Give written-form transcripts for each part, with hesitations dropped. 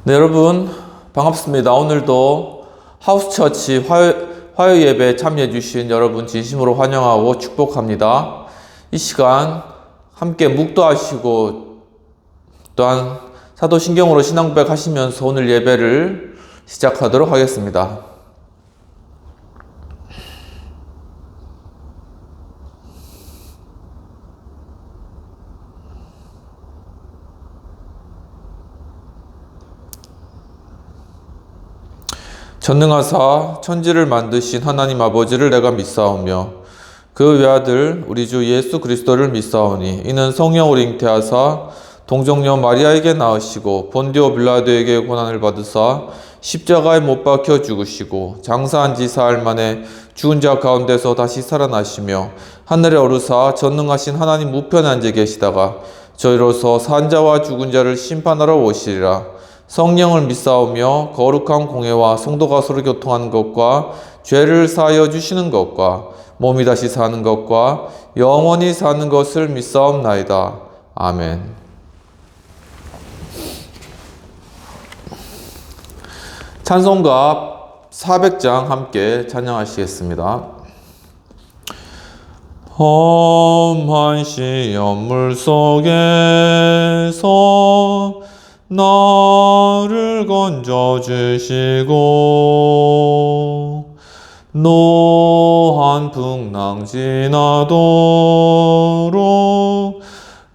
네, 여러분 반갑습니다. 오늘도 하우스처치 화요 예배에 참여해 주신 여러분 진심으로 환영하고 축복합니다. 이 시간 함께 묵도하시고 또한 사도신경으로 신앙 고백하시면서 오늘 예배를 시작하도록 하겠습니다. 전능하사 천지를 만드신 하나님 아버지를 내가 믿사오며 그 외아들 우리 주 예수 그리스도를 믿사오니 이는 성령으로 잉태하사 동정녀 마리아에게 낳으시고 본디오 빌라도에게 고난을 받으사 십자가에 못 박혀 죽으시고 장사한 지 사흘 만에 죽은 자 가운데서 다시 살아나시며 하늘에 오르사 전능하신 하나님 우편에 앉아 계시다가 저희로서 산 자와 죽은 자를 심판하러 오시리라. 성령을 믿사오며 거룩한 공회와 성도가 서로 교통하는 것과 죄를 사하여 주시는 것과 몸이 다시 사는 것과 영원히 사는 것을 믿사옵나이다. 아멘. 찬송가 400장 함께 찬양하시겠습니다. 험한 시험물 속에서 나를 건져주시고 노한 풍랑 지나도록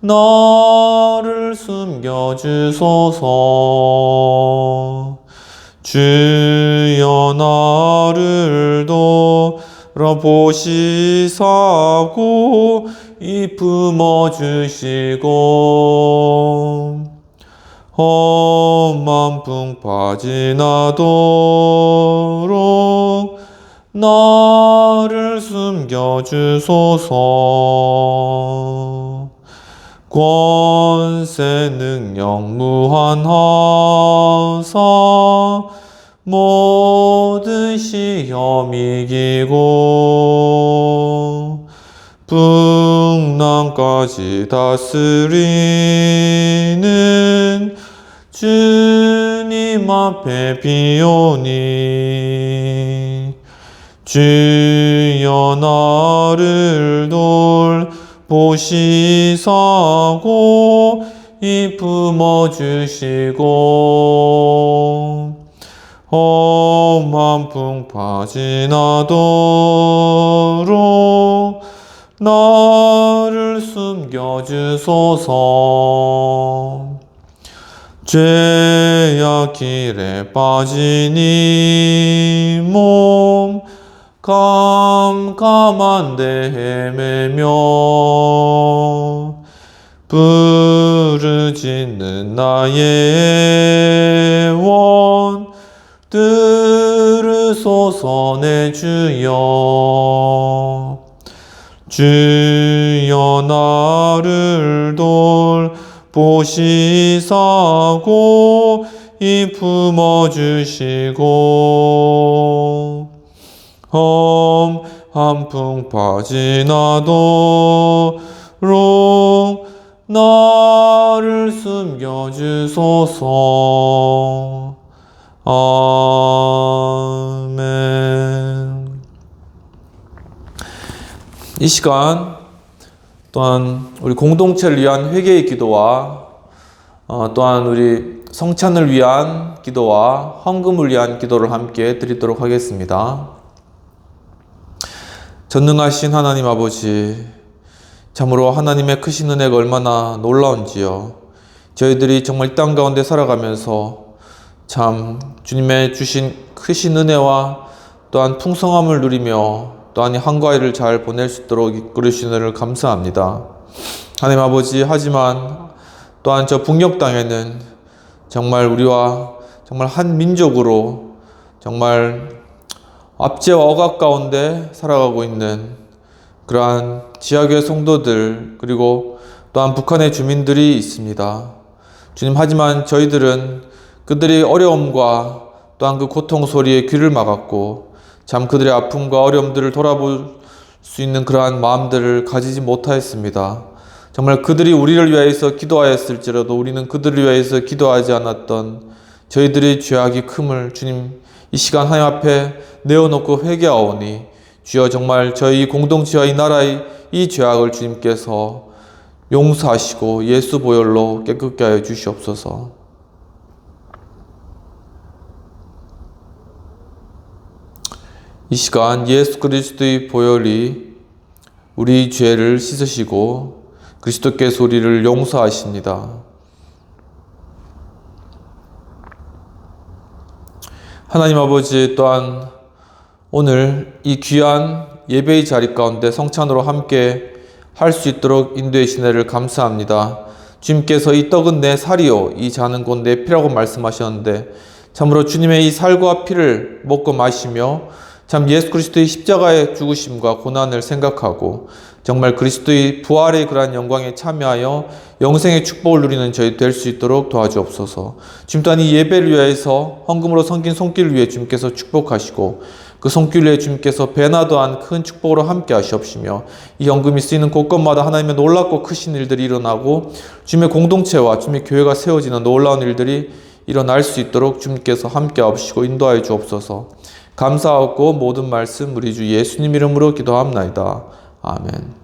나를 숨겨주소서. 주여 나를 돌아보시사고 이 품어주시고 험한 풍파 지나도록 나를 숨겨주소서. 권세 능력 무한하사 모든 시험 이기고 풍랑까지 다스리는 주님 앞에 비오니 주여 나를 돌보시사고 이 품어주시고 험한 풍파 지나도록 나를 숨겨주소서. 죄악 길에 빠진 이 몸 깜깜한데 헤매며 부르짖는 나의 원 들으소서. 내 주여 주여 나를 돌보시사고 이 품어주시고 험한 풍파 지나도록 나를 숨겨주소서. 아멘. 이 시간 또한 우리 공동체를 위한 회개의 기도와 또한 우리 성찬을 위한 기도와 헌금을 위한 기도를 함께 드리도록 하겠습니다. 전능하신 하나님 아버지, 참으로 하나님의 크신 은혜가 얼마나 놀라운지요. 저희들이 정말 이 땅 가운데 살아가면서 참 주님의 주신 크신 은혜와 또한 풍성함을 누리며 또한 한가위를 잘 보낼 수 있도록 이끌으시는 은혜를 감사합니다. 하나님 아버지, 하지만 또한 저 북녘 땅에는 정말 우리와 정말 한 민족으로 정말 압제와 억압 가운데 살아가고 있는 그러한 지하교회 성도들 그리고 또한 북한의 주민들이 있습니다. 주님, 하지만 저희들은 그들의 어려움과 또한 그 고통 소리에 귀를 막았고 참 그들의 아픔과 어려움들을 돌아볼 수 있는 그러한 마음들을 가지지 못하였습니다. 정말 그들이 우리를 위하여서 기도하였을지라도 우리는 그들을 위하여서 기도하지 않았던 저희들의 죄악이 큼을 주님 이 시간 하나님 앞에 내어놓고 회개하오니 주여 정말 저희 공동체와 이 나라의 이 죄악을 주님께서 용서하시고 예수 보혈로 깨끗게 하여 주시옵소서. 이 시간 예수 그리스도의 보혈이 우리 죄를 씻으시고 그리스도께서 우리를 용서하십니다. 하나님 아버지, 또한 오늘 이 귀한 예배의 자리 가운데 성찬으로 함께 할 수 있도록 인도해 주신 은혜를 감사합니다. 주님께서 이 떡은 내 살이요 이 잔은 곧 내 피라고 말씀하셨는데 참으로 주님의 이 살과 피를 먹고 마시며 참 예수 그리스도의 십자가의 죽으심과 고난을 생각하고 정말 그리스도의 부활의 그러한 영광에 참여하여 영생의 축복을 누리는 저희 될 수 있도록 도와주옵소서. 주님 또한 이 예배를 위해서 헌금으로 섬긴 손길을 위해 주님께서 축복하시고 그 손길 위에 주님께서 배나 더한 큰 축복으로 함께 하시옵시며 이 헌금이 쓰이는 곳곳마다 하나님의 놀랍고 크신 일들이 일어나고 주님의 공동체와 주님의 교회가 세워지는 놀라운 일들이 일어날 수 있도록 주님께서 함께 하시고 인도하여 주옵소서. 감사하고 모든 말씀 우리 주 예수님 이름으로 기도합나이다. 아멘.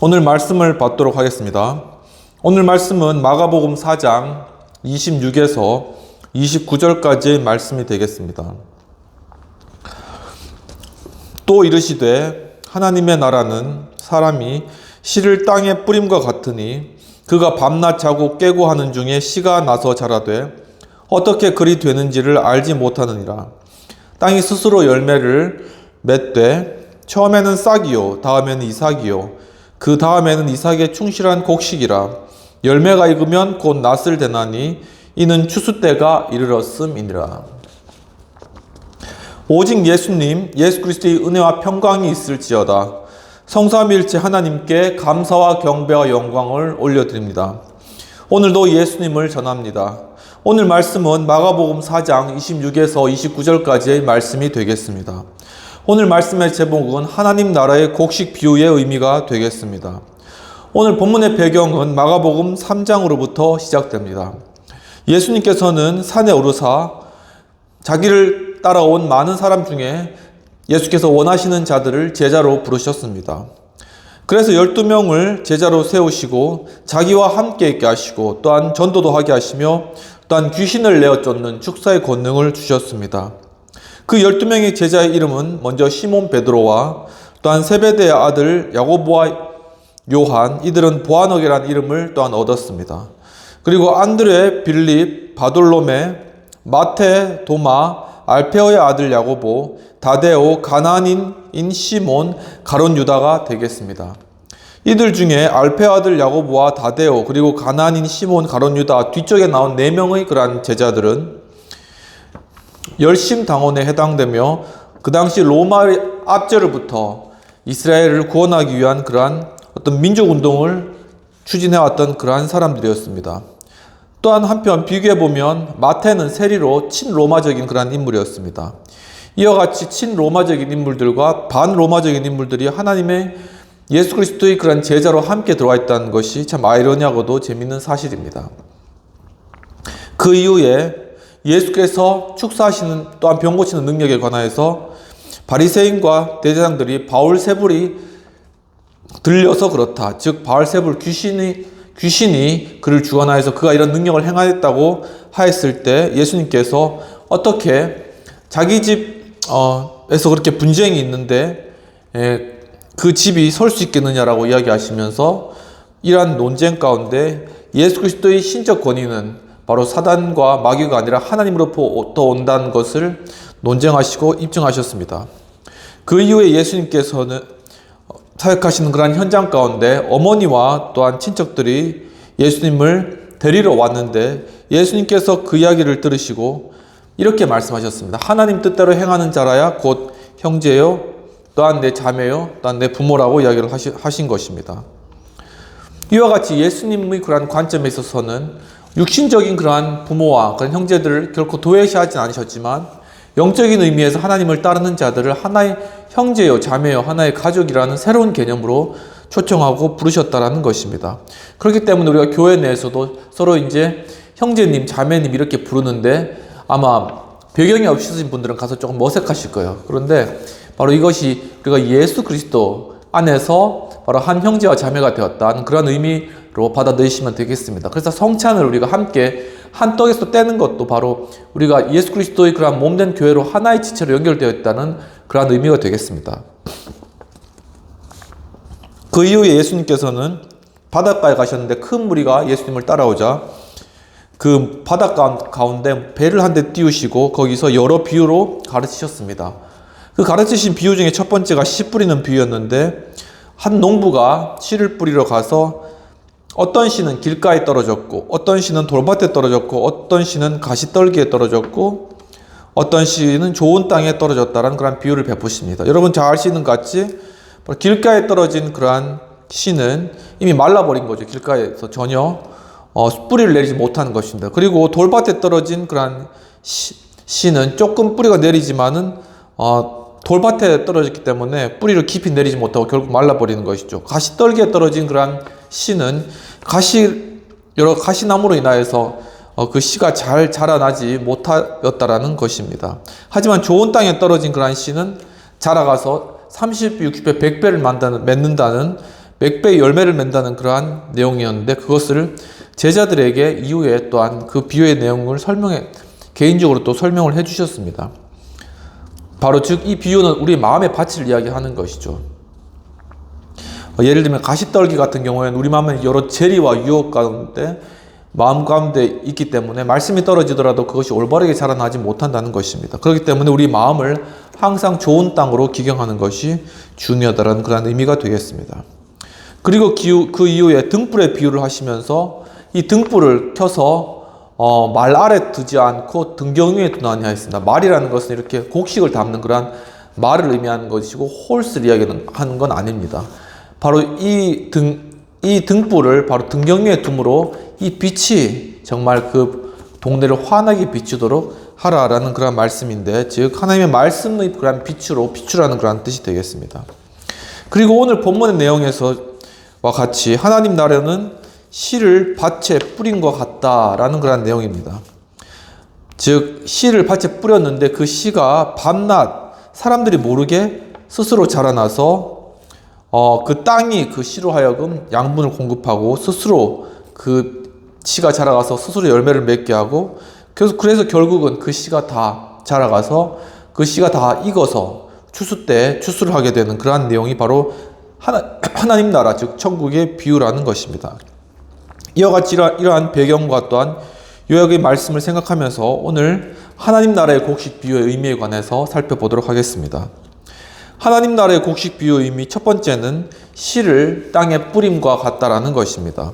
오늘 말씀을 받도록 하겠습니다. 오늘 말씀은 마가복음 4장 26에서 29절까지의 말씀이 되겠습니다. 또 이르시되 하나님의 나라는 사람이 씨를 땅에 뿌림과 같으니 그가 밤낮 자고 깨고 하는 중에 씨가 나서 자라되 어떻게 그리 되는지를 알지 못하느니라. 땅이 스스로 열매를 맺되 처음에는 싹이요 다음에는 이삭이요 그 다음에는 이삭의 충실한 곡식이라. 열매가 익으면 곧 낫을 대나니 이는 추수 때가 이르렀음이니라. 오직 예수님 예수 그리스도의 은혜와 평강이 있을지어다. 성삼위일체 하나님께 감사와 경배와 영광을 올려드립니다. 오늘도 예수님을 전합니다. 오늘 말씀은 마가복음 4장 26에서 29절까지의 말씀이 되겠습니다. 오늘 말씀의 제목은 하나님 나라의 곡식 비유의 의미가 되겠습니다. 오늘 본문의 배경은 마가복음 3장으로부터 시작됩니다. 예수님께서는 산에 오르사 자기를 따라온 많은 사람 중에 예수께서 원하시는 자들을 제자로 부르셨습니다. 그래서 12명을 제자로 세우시고 자기와 함께 있게 하시고 또한 전도도 하게 하시며 또한 귀신을 내어 쫓는 축사의 권능을 주셨습니다. 그 12명의 제자의 이름은 먼저 시몬 베드로와 또한 세베대의 아들 야고보와 요한, 이들은 보아너게라는 이름을 또한 얻었습니다. 그리고 안드레, 빌립, 바돌로메, 마테, 도마, 알페오의 아들 야고보, 다데오, 가나안인 시몬, 가룟 유다가 되겠습니다. 이들 중에 알페오 아들 야고보와 다데오 그리고 가나안인 시몬, 가룟 유다 뒤쪽에 나온 4명의 그러한 제자들은 열심당원에 해당되며 그 당시 로마의 압제로부터 이스라엘을 구원하기 위한 그러한 어떤 민족운동을 추진해왔던 그러한 사람들이었습니다. 또한 한편 비교해보면 마태는 세리로 친로마적인 그러한 인물이었습니다. 이와 같이 친로마적인 인물들과 반로마적인 인물들이 하나님의 예수 그리스도의 그러한 제자로 함께 들어와 있다는 것이 참 아이러니하고도 재밌는 사실입니다. 그 이후에 예수께서 축사하시는 또한 병 고치는 능력에 관하여서 바리새인과 대제사장들이 바울세불이 들려서 그렇다. 즉 바울세불 귀신이 그를 주관하여서 그가 이런 능력을 행하였다고 하였을 때 예수님께서 어떻게 자기 집에서 그렇게 분쟁이 있는데 그 집이 설 수 있겠느냐라고 이야기하시면서 이러한 논쟁 가운데 예수 그리스도의 신적 권위는 바로 사단과 마귀가 아니라 하나님으로부터 온다는 것을 논쟁하시고 입증하셨습니다. 그 이후에 예수님께서는 사역하시는 그러한 현장 가운데 어머니와 또한 친척들이 예수님을 데리러 왔는데 예수님께서 그 이야기를 들으시고 이렇게 말씀하셨습니다. 하나님 뜻대로 행하는 자라야 곧 형제요, 또한 내 자매요, 또한 내 부모라고 이야기를 하신 것입니다. 이와 같이 예수님의 그러한 관점에 있어서는 육신적인 그러한 부모와 그런 형제들을 결코 도외시하지 않으셨지만 영적인 의미에서 하나님을 따르는 자들을 하나의 형제요, 자매요, 하나의 가족이라는 새로운 개념으로 초청하고 부르셨다라는 것입니다. 그렇기 때문에 우리가 교회 내에서도 서로 이제 형제님, 자매님 이렇게 부르는데 아마 배경이 없으신 분들은 가서 조금 어색하실 거예요. 그런데 바로 이것이 우리가 예수 그리스도 안에서 바로 한 형제와 자매가 되었다는 그런 의미로 받아들이시면 되겠습니다. 그래서 성찬을 우리가 함께 한 떡에서 떼는 것도 바로 우리가 예수 그리스도의 그러한 몸된 교회로 하나의 지체로 연결되어 있다는 그러한 의미가 되겠습니다. 그 이후에 예수님께서는 바닷가에 가셨는데 큰 무리가 예수님을 따라오자 그 바닷가 가운데 배를 한 대 띄우시고 거기서 여러 비유로 가르치셨습니다. 그 가르치신 비유 중에 첫 번째가 씨 뿌리는 비유였는데 한 농부가 씨를 뿌리러 가서 어떤 씨는 길가에 떨어졌고 어떤 씨는 돌밭에 떨어졌고 어떤 씨는 가시떨기에 떨어졌고 어떤 씨는 좋은 땅에 떨어졌다라는 그런 비유를 베푸십니다. 여러분 잘 아시는 것 같이 길가에 떨어진 그러한 씨는 이미 말라버린 거죠. 길가에서 전혀 뿌리를 내리지 못하는 것입니다. 그리고 돌밭에 떨어진 그러한 씨는 조금 뿌리가 내리지만은 돌밭에 떨어졌기 때문에 뿌리를 깊이 내리지 못하고 결국 말라버리는 것이죠. 가시떨기에 떨어진 그러한 씨는 여러 가시나무로 인하여서 그 씨가 잘 자라나지 못하였다라는 것입니다. 하지만 좋은 땅에 떨어진 그러한 씨는 자라가서 30배, 60배, 100배를 맺는다는 100배의 열매를 맺는다는 그러한 내용이었는데 그것을 제자들에게 이후에 또한 그 비유의 내용을 개인적으로 또 설명을 해주셨습니다. 바로 즉 이 비유는 우리 마음의 밭을 이야기하는 것이죠. 예를 들면 가시떨기 같은 경우에는 우리 마음에 여러 재리와 유혹 가운데 마음 가운데 있기 때문에 말씀이 떨어지더라도 그것이 올바르게 자라나지 못한다는 것입니다. 그렇기 때문에 우리 마음을 항상 좋은 땅으로 기경하는 것이 중요하다는 그런 의미가 되겠습니다. 그리고 그 이후에 등불의 비유를 하시면서 이 등불을 켜서 말 아래 두지 않고 등경 위에 두나니 하였습니다. 말이라는 것은 이렇게 곡식을 담는 그러한 말을 의미하는 것이고 홀스를 이야기하는 건 아닙니다. 바로 이 등불을 바로 등경 위에 둠으로 이 빛이 정말 그 동네를 환하게 비추도록 하라라는 그런 말씀인데, 즉 하나님의 말씀의 그런 비추라는 그런 뜻이 되겠습니다. 그리고 오늘 본문의 내용에서와 같이 하나님 나라는 씨를 밭에 뿌린 것 같다라는 그런 내용입니다. 즉 씨를 밭에 뿌렸는데 그 씨가 밤낮 사람들이 모르게 스스로 자라나서 그 땅이 그 씨로 하여금 양분을 공급하고 스스로 그 씨가 자라가서 스스로 열매를 맺게 하고 그래서 결국은 그 씨가 다 자라가서 그 씨가 다 익어서 추수 때 추수를 하게 되는 그러한 내용이 바로 하나님 나라 즉 천국의 비유라는 것입니다. 이와 같이 이러한 배경과 또한 요약의 말씀을 생각하면서 오늘 하나님 나라의 곡식 비유의 의미에 관해서 살펴보도록 하겠습니다. 하나님 나라의 곡식 비유의 의미 첫 번째는 씨를 땅에 뿌림과 같다라는 것입니다.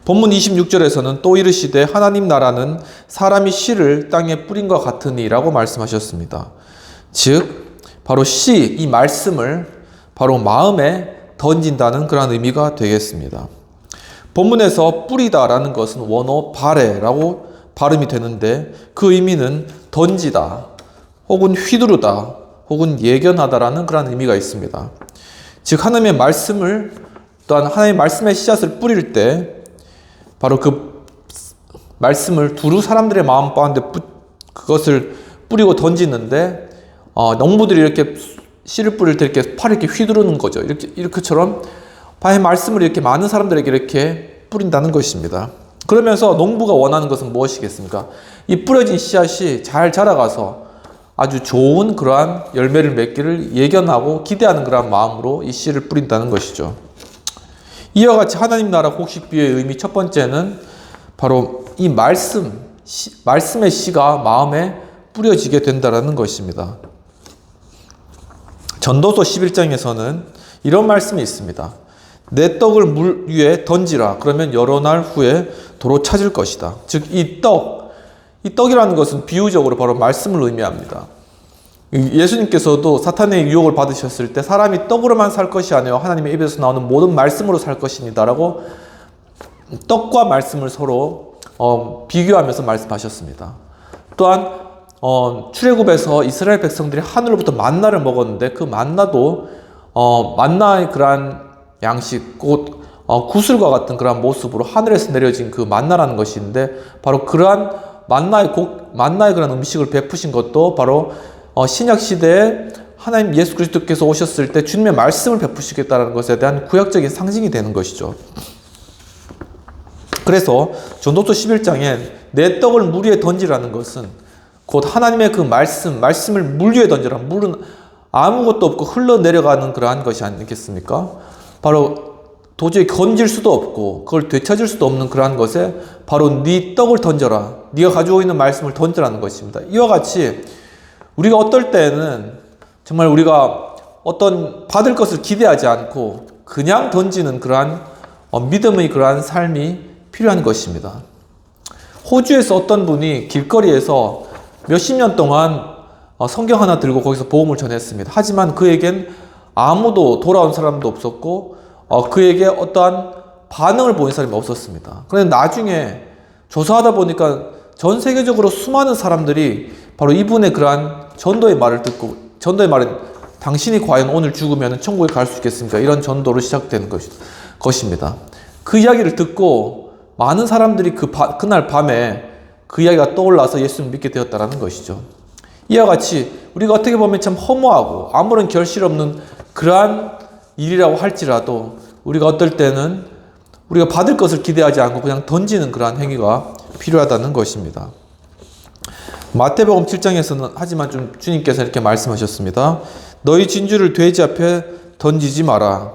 본문 26절에서는 또 이르시되 하나님 나라는 사람이 씨를 땅에 뿌림과 같으니 라고 말씀하셨습니다. 즉 바로 이 말씀을 바로 마음에 던진다는 그런 의미가 되겠습니다. 본문에서 뿌리다라는 것은 원어 바레라고 발음이 되는데 그 의미는 던지다 혹은 휘두르다 혹은 예견하다라는 그런 의미가 있습니다. 즉 하나님의 말씀을 또한 하나님의 말씀의 씨앗을 뿌릴 때 바로 그 말씀을 두루 사람들의 마음 가운데 그것을 뿌리고 던지는데 농부들이 이렇게 씨를 뿌릴 때 이렇게 팔을 이렇게 휘두르는 거죠. 이렇게처럼 하나님의 말씀을 이렇게 많은 사람들에게 이렇게 뿌린다는 것입니다. 그러면서 농부가 원하는 것은 무엇이겠습니까? 이 뿌려진 씨앗이 잘 자라가서 아주 좋은 그러한 열매를 맺기를 예견하고 기대하는 그러한 마음으로 이 씨를 뿌린다는 것이죠. 이와 같이 하나님 나라 곡식 비유의 의미 첫 번째는 바로 이 말씀의 씨가 마음에 뿌려지게 된다는 것입니다. 전도서 11장에서는 이런 말씀이 있습니다. 내 떡을 물 위에 던지라. 그러면 여러 날 후에 도로 찾을 것이다. 즉 이 떡이라는 것은 비유적으로 바로 말씀을 의미합니다. 예수님께서도 사탄의 유혹을 받으셨을 때 사람이 떡으로만 살 것이 아니라 하나님의 입에서 나오는 모든 말씀으로 살 것입니다 라고 떡과 말씀을 서로 비교하면서 말씀하셨습니다. 또한 출애굽에서 이스라엘 백성들이 하늘로부터 만나를 먹었는데 그 만나도 만나의 그러한 양식 곧 구슬과 같은 그러한 모습으로 하늘에서 내려진 그 만나라는 것인데 바로 그러한 만나의 그런 음식을 베푸신 것도 바로 신약 시대에 하나님 예수 그리스도께서 오셨을 때 주님의 말씀을 베푸시겠다는 것에 대한 구약적인 상징이 되는 것이죠. 그래서 전도서 11장에 내 떡을 물 위에 던지라는 것은 곧 하나님의 그 말씀을 물 위에 던져라. 물은 아무것도 없고 흘러내려가는 그러한 것이 아니겠습니까? 바로 도저히 건질 수도 없고 그걸 되찾을 수도 없는 그러한 것에 바로 네 떡을 던져라. 네가 가지고 있는 말씀을 던져라는 것입니다. 이와 같이 우리가 어떨 때는 정말 우리가 어떤 받을 것을 기대하지 않고 그냥 던지는 그러한 믿음의 그러한 삶이 필요한 것입니다. 호주에서 어떤 분이 길거리에서 몇십 년 동안 성경 하나 들고 거기서 복음을 전했습니다. 하지만 그에겐 아무도 돌아온 사람도 없었고 그에게 어떠한 반응을 보인 사람이 없었습니다. 그런데 나중에 조사하다 보니까 전 세계적으로 수많은 사람들이 바로 이분의 그러한 전도의 말을 듣고 전도의 말은 당신이 과연 오늘 죽으면 천국에 갈 수 있겠습니까? 이런 전도로 시작된 것입니다. 그 이야기를 듣고 많은 사람들이 그날 밤에 그 이야기가 떠올라서 예수를 믿게 되었다는 것이죠. 이와 같이 우리가 어떻게 보면 참 허무하고 아무런 결실 없는 그러한 일이라고 할지라도 우리가 어떨 때는 우리가 받을 것을 기대하지 않고 그냥 던지는 그러한 행위가 필요하다는 것입니다. 마태복음 7장에서는 하지만 좀 주님께서 이렇게 말씀하셨습니다. 너희 진주를 돼지 앞에 던지지 마라.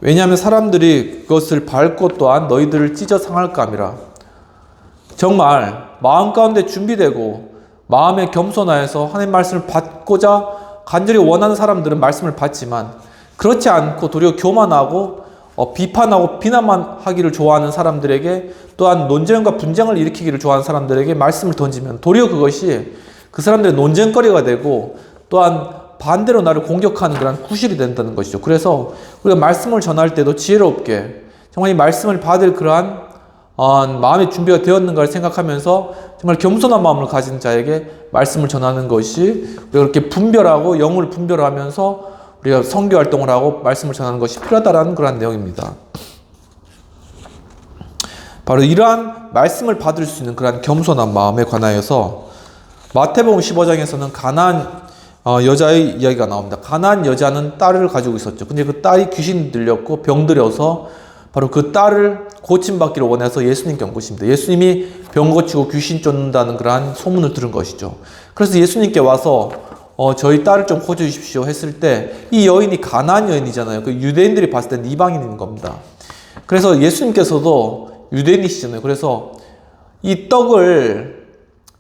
왜냐하면 사람들이 그것을 밟고 또한 너희들을 찢어 상할까 함이라. 정말 마음 가운데 준비되고 마음에 겸손하여서 하나님 말씀을 받고자 간절히 원하는 사람들은 말씀을 받지만 그렇지 않고 도리어 교만하고 비판하고 비난만 하기를 좋아하는 사람들에게 또한 논쟁과 분쟁을 일으키기를 좋아하는 사람들에게 말씀을 던지면 도리어 그것이 그 사람들의 논쟁거리가 되고 또한 반대로 나를 공격하는 그런 구실이 된다는 것이죠. 그래서 우리가 말씀을 전할 때도 지혜롭게 정말 이 말씀을 받을 그러한 마음의 준비가 되었는가를 생각하면서 정말 겸손한 마음을 가진 자에게 말씀을 전하는 것이 우리가 그렇게 분별하고 영을 분별하면서 우리가 선교 활동을 하고 말씀을 전하는 것이 필요하다는 그런 내용입니다. 바로 이러한 말씀을 받을 수 있는 그러한 겸손한 마음에 관하여서 마태복음 15장에서는 가나안 여자의 이야기가 나옵니다. 가나안 여자는 딸을 가지고 있었죠. 근데 그 딸이 귀신 들렸고 병들어서 바로 그 딸을 고침받기를 원해서 예수님께 온 것입니다. 예수님이 병 고치고 귀신 쫓는다는 그러한 소문을 들은 것이죠. 그래서 예수님께 와서 저희 딸을 좀 고쳐주십시오 했을 때 이 여인이 가나안 여인이잖아요. 그 유대인들이 봤을 때는 이방인인 겁니다. 그래서 예수님께서도 유대인이시잖아요. 그래서 이 떡을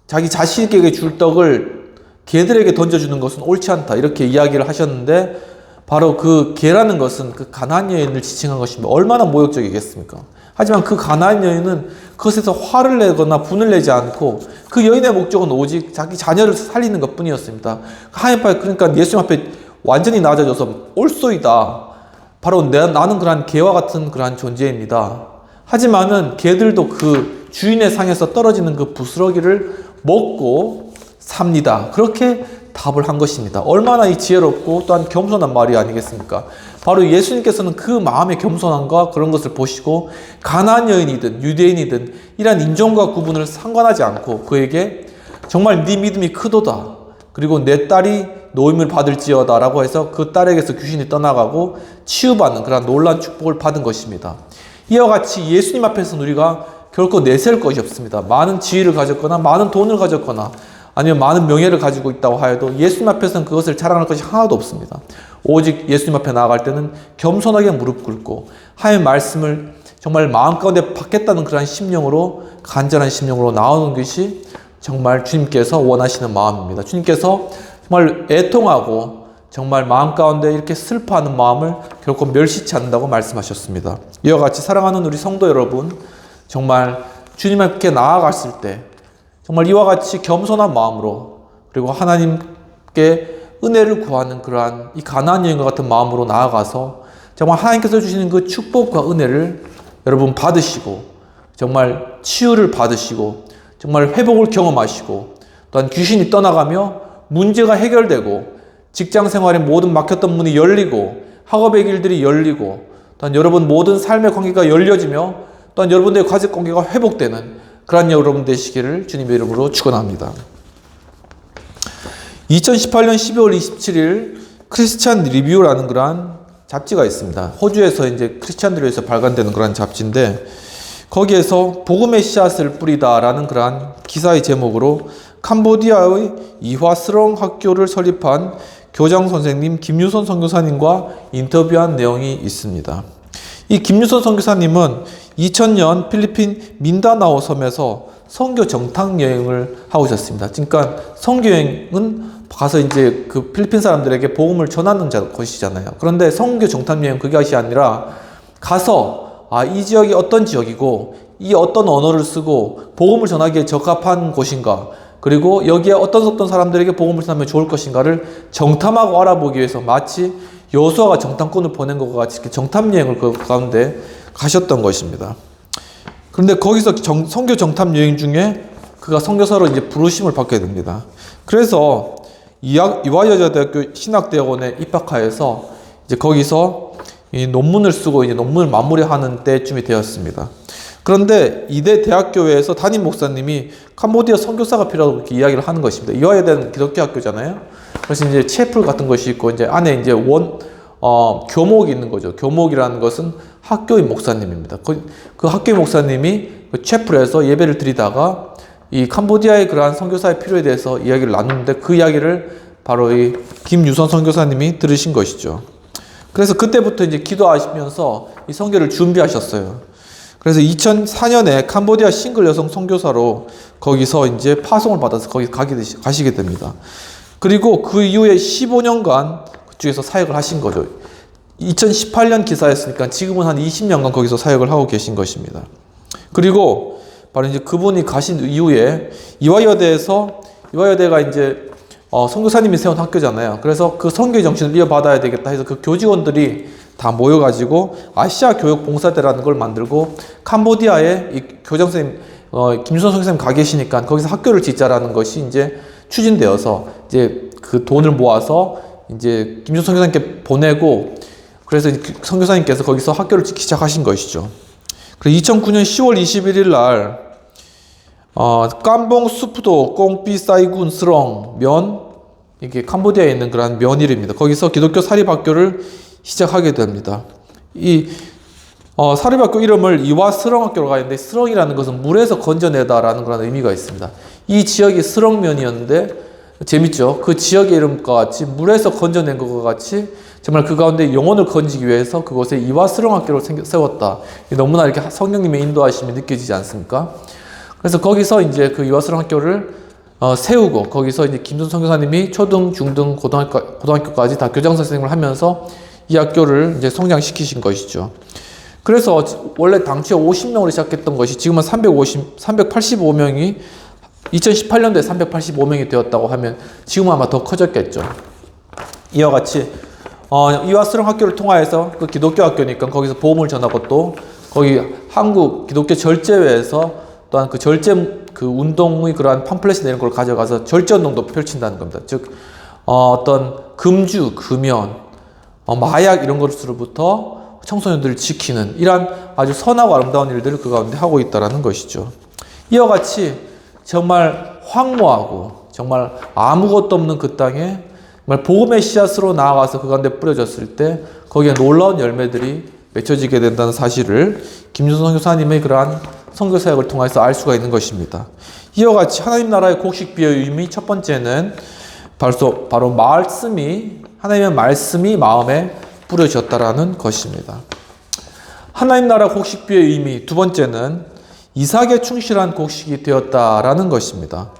자기 자식에게 줄 떡을 개들에게 던져주는 것은 옳지 않다 이렇게 이야기를 하셨는데 바로 그 개라는 것은 그 가나안 여인을 지칭한 것입니다. 얼마나 모욕적이겠습니까? 하지만 그 가나안 여인은 그것에서 화를 내거나 분을 내지 않고 그 여인의 목적은 오직 자기 자녀를 살리는 것 뿐이었습니다. 그러니까 예수님 앞에 완전히 낮아져서 옳소이다. 바로 나는 그러한 개와 같은 그러한 존재입니다. 하지만은 개들도 그 주인의 상에서 떨어지는 그 부스러기를 먹고 삽니다. 그렇게 답을 한 것입니다. 얼마나 이 지혜롭고 또한 겸손한 말이 아니겠습니까? 바로 예수님께서는 그 마음의 겸손함과 그런 것을 보시고 가나안 여인이든 유대인이든 이러한 인종과 구분을 상관하지 않고 그에게 정말 네 믿음이 크도다. 그리고 내 딸이 노임을 받을지어다 라고 해서 그 딸에게서 귀신이 떠나가고 치유받는 그런 놀라운 축복을 받은 것입니다. 이와 같이 예수님 앞에서는 우리가 결코 내세울 것이 없습니다. 많은 지위를 가졌거나 많은 돈을 가졌거나 아니면 많은 명예를 가지고 있다고 하여도 예수님 앞에서는 그것을 자랑할 것이 하나도 없습니다. 오직 예수님 앞에 나아갈 때는 겸손하게 무릎 꿇고 하나님의 말씀을 정말 마음 가운데 받겠다는 그러한 심령으로 간절한 심령으로 나오는 것이 정말 주님께서 원하시는 마음입니다. 주님께서 정말 애통하고 정말 마음 가운데 이렇게 슬퍼하는 마음을 결코 멸시치 않는다고 말씀하셨습니다. 이와 같이 사랑하는 우리 성도 여러분, 정말 주님께 나아갔을 때 정말 이와 같이 겸손한 마음으로 그리고 하나님께 은혜를 구하는 그러한 이 가나안 여인과 같은 마음으로 나아가서 정말 하나님께서 주시는 그 축복과 은혜를 여러분 받으시고 정말 치유를 받으시고 정말 회복을 경험하시고 또한 귀신이 떠나가며 문제가 해결되고 직장 생활의 모든 막혔던 문이 열리고 학업의 길들이 열리고 또한 여러분 모든 삶의 관계가 열려지며 또한 여러분들의 가족 관계가 회복되는 그러한 여러분 되시기를 주님의 이름으로 축원합니다. 2018년 12월 27일 크리스찬 리뷰라는 그러한 잡지가 있습니다. 호주에서 이제 크리스찬들을 위해서 발간되는 그러한 잡지인데 거기에서 복음의 씨앗을 뿌리다라는 그러한 기사의 제목으로 캄보디아의 이화스렁 학교를 설립한 교장 선생님 김유선 선교사님과 인터뷰한 내용이 있습니다. 이 김유선 선교사님은 2000년 필리핀 민다나오 섬에서 선교 정탐 여행을 하고 있었습니다. 그러니까 선교 여행은 가서 이제 그 필리핀 사람들에게 복음을 전하는 것이잖아요. 그런데 선교 정탐 여행 그것이 아니라 가서 이 지역이 어떤 지역이고 이 어떤 언어를 쓰고 복음을 전하기에 적합한 곳인가 그리고 여기에 어떤 사람들에게 복음을 전하면 좋을 것인가를 정탐하고 알아보기 위해서 마치 여호수아가 정탐꾼을 보낸 것과 같이 이렇게 정탐 여행을 그 가운데 가셨던 것입니다. 그런데 거기서 선교 정탐 여행 중에 그가 선교사로 이제 부르심을 받게 됩니다. 그래서 이화여자대학교 신학대학원에 입학하여서 이제 거기서 이 논문을 쓰고 이제 논문을 마무리하는 때쯤이 되었습니다. 그런데 이대 대학교에서 담임 목사님이 캄보디아 선교사가 필요하다고 이렇게 이야기를 하는 것입니다. 이화여대는 기독교 학교잖아요. 그래서 이제 채플 같은 것이 있고 이제 안에 이제 교목이 있는 거죠. 교목이라는 것은 학교의 목사님입니다. 그 학교의 목사님이 그 채플에서 예배를 드리다가 이 캄보디아의 그러한 선교사의 필요에 대해서 이야기를 나누는데 그 이야기를 바로 이 김유선 선교사님이 들으신 것이죠. 그래서 그때부터 이제 기도하시면서 이 선교를 준비하셨어요. 그래서 2004년에 캄보디아 싱글 여성 선교사로 거기서 이제 파송을 받아서 거기 가시게 됩니다. 그리고 그 이후에 15년간 그쪽에서 사역을 하신 거죠. 2018년 기사였으니까 지금은 한 20년간 거기서 사역을 하고 계신 것입니다. 그리고 바로 이제 그분이 가신 이후에 이화여대가 이제 선교사님이 세운 학교잖아요. 그래서 그 선교의 정신을 이어받아야 되겠다 해서 그 교직원들이 다 모여가지고 아시아 교육 봉사대라는 걸 만들고 캄보디아에 이 교장 선생님 김유선 선생님 가 계시니까 거기서 학교를 짓자라는 것이 이제 추진되어서 이제 그 돈을 모아서 이제 김유선 선교사님께 보내고 그래서 선교사님께서 거기서 학교를 짓기 시작하신 것이죠. 그리고 2009년 10월 21일 날 깜봉 수프도 꽁삐 사이군 스렁 면 이게 캄보디아에 있는 그런 면일입니다. 거기서 기독교 사립학교를 시작하게 됩니다. 이 사립학교 이름을 이화스렁 학교로 가는데 스렁이라는 것은 물에서 건져내다라는 그런 의미가 있습니다. 이 지역이 스렁면이었는데 재밌죠? 그 지역의 이름과 같이 물에서 건져낸 것과 같이 정말 그 가운데 영혼을 건지기 위해서 그곳에 이화스렁 학교를 세웠다. 너무나 이렇게 성령님의 인도하심이 느껴지지 않습니까? 그래서 거기서 이제 그 이화스렁 학교를 세우고 거기서 이제 김준 선교사님이 초등, 중등, 고등학교까지 다 교장 선생님을 하면서 이 학교를 이제 성장시키신 것이죠. 그래서 원래 당초에 50명으로 시작했던 것이 지금은 385명이 2018년도에 385명이 되었다고 하면 지금은 아마 더 커졌겠죠. 이와 같이 이화스렁 학교를 통하여서 그 기독교 학교니까 거기서 복음을 전하고 또 거기 한국 기독교 절제회에서 또한 그 절제 그 운동의 그러한 팜플렛이나 이런 걸 가져가서 절제 운동도 펼친다는 겁니다. 즉 어떤 금주, 금연, 마약 이런 것으로부터 청소년들을 지키는 이러한 아주 선하고 아름다운 일들을 그 가운데 하고 있다는 것이죠. 이와 같이 정말 황무하고 정말 아무것도 없는 그 땅에 정말 복음의 씨앗으로 나아가서 그 가운데 뿌려졌을 때 거기에 놀라운 열매들이 맺혀지게 된다는 사실을 김유선 선교사님의 그러한 선교 사역을 통해서 알 수가 있는 것입니다. 이와 같이 하나님 나라의 곡식비의 의미 첫 번째는 바로 하나님의 말씀이 마음에 뿌려졌다라는 것입니다. 하나님 나라 곡식비의 의미 두 번째는 이삭에 충실한 곡식이 되었다라는 것입니다.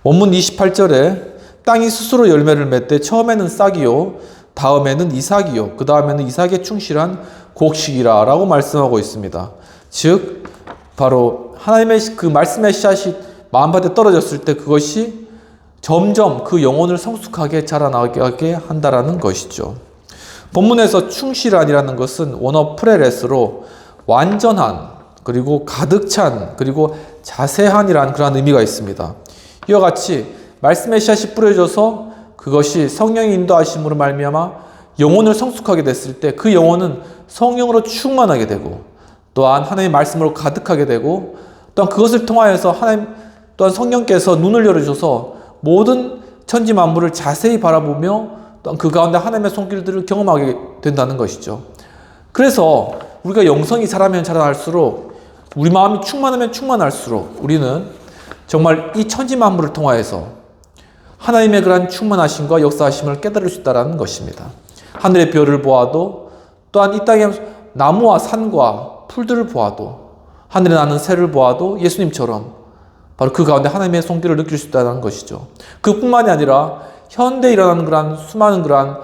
원문 28절에 땅이 스스로 열매를 맺되 처음에는 싹이요 다음에는 이삭이요 그 다음에는 이삭에 충실한 곡식이라 라고 말씀하고 있습니다. 즉 바로 하나님의 그 말씀의 씨앗이 마음밭에 떨어졌을 때 그것이 점점 그 영혼을 성숙하게 자라나게 한다라는 것이죠. 본문에서 충실한이라는 것은 원어 프레레스로 완전한, 그리고 가득 찬, 그리고 자세한이라는 그런 의미가 있습니다. 이와 같이 말씀의 씨앗이 뿌려져서 그것이 성령의 인도하심으로 말미암아 영혼을 성숙하게 됐을 때 그 영혼은 성령으로 충만하게 되고, 또한 하나님의 말씀으로 가득하게 되고, 또한 그것을 통하여서 하나님 또한 성령께서 눈을 열어줘서 모든 천지 만물을 자세히 바라보며 또한 그 가운데 하나님의 손길들을 경험하게 된다는 것이죠. 그래서 우리가 영성이 자라면 자랄수록, 우리 마음이 충만하면 충만할수록 우리는 정말 이 천지 만물을 통하여서 하나님의 그러한 충만하심과 역사하심을 깨달을 수 있다는 것입니다. 하늘의 별을 보아도, 또한 이 땅의 나무와 산과 풀들을 보아도, 하늘에 나는 새를 보아도 예수님처럼 바로 그 가운데 하나님의 손길을 느낄 수 있다는 것이죠. 그뿐만이 아니라 현대에 일어나는 그러한 수많은 그러한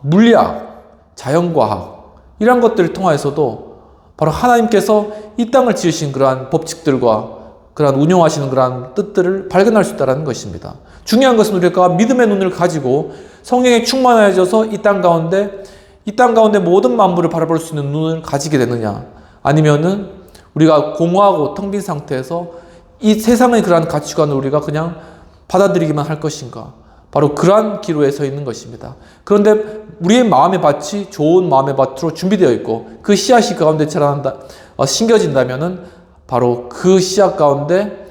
물리학, 자연과학 이러한 것들을 통하여서도 바로 하나님께서 이 땅을 지으신 그러한 법칙들과 그러한 운영하시는 그러한 뜻들을 발견할 수 있다는 것입니다. 중요한 것은 우리가 믿음의 눈을 가지고 성령에 충만해져서 이 땅 가운데 모든 만물을 바라볼 수 있는 눈을 가지게 되느냐, 아니면은 우리가 공허하고 텅 빈 상태에서 이 세상의 그러한 가치관을 우리가 그냥 받아들이기만 할 것인가, 바로 그러한 기로에 서 있는 것입니다. 그런데 우리의 마음의 밭이 좋은 마음의 밭으로 준비되어 있고 그 씨앗이 그 가운데 심겨진다면은 바로 그 씨앗 가운데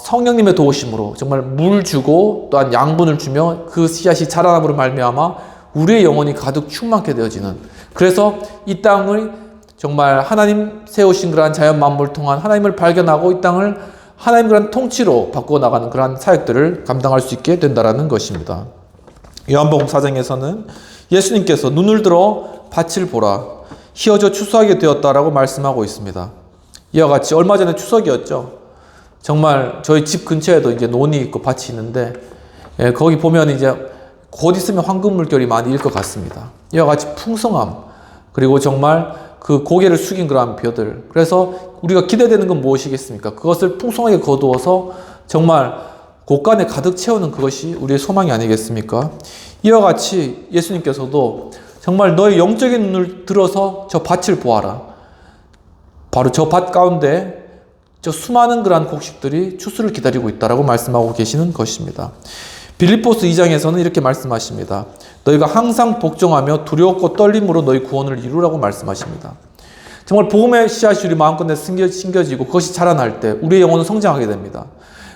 성령님의 도우심으로 정말 물 주고 또한 양분을 주며 그 씨앗이 자라남으로 말미암아 우리의 영혼이 가득 충만케 되어지는, 그래서 이 땅을 정말 하나님 세우신 그러한 자연 만물을 통한 하나님을 발견하고 이 땅을 하나님 그런 통치로 바꾸어 나가는 그러한 사역들을 감당할 수 있게 된다라는 것입니다. 요한복음 4장에서는 예수님께서 눈을 들어 밭을 보라, 휘어져 추수하게 되었다라고 말씀하고 있습니다. 이와 같이 얼마 전에 추석이었죠. 정말 저희 집 근처에도 이제 논이 있고 밭이 있는데, 거기 보면 이제 곧 있으면 황금 물결이 많이 일 것 같습니다. 이와 같이 풍성함, 그리고 정말 그 고개를 숙인 그러한 벼들, 그래서 우리가 기대되는 건 무엇이겠습니까? 그것을 풍성하게 거두어서 정말 곳간에 가득 채우는 그것이 우리의 소망이 아니겠습니까? 이와 같이 예수님께서도 정말 너의 영적인 눈을 들어서 저 밭을 보아라, 바로 저 밭 가운데 저 수많은 그러한 곡식들이 추수를 기다리고 있다라고 말씀하고 계시는 것입니다. 빌립보스 2장에서는 이렇게 말씀하십니다. 너희가 항상 복종하며 두려웠고 떨림으로 너희 구원을 이루라고 말씀하십니다. 정말 복음의 씨앗이 우리 마음껏 심겨지고 그것이 자라날 때 우리의 영혼은 성장하게 됩니다.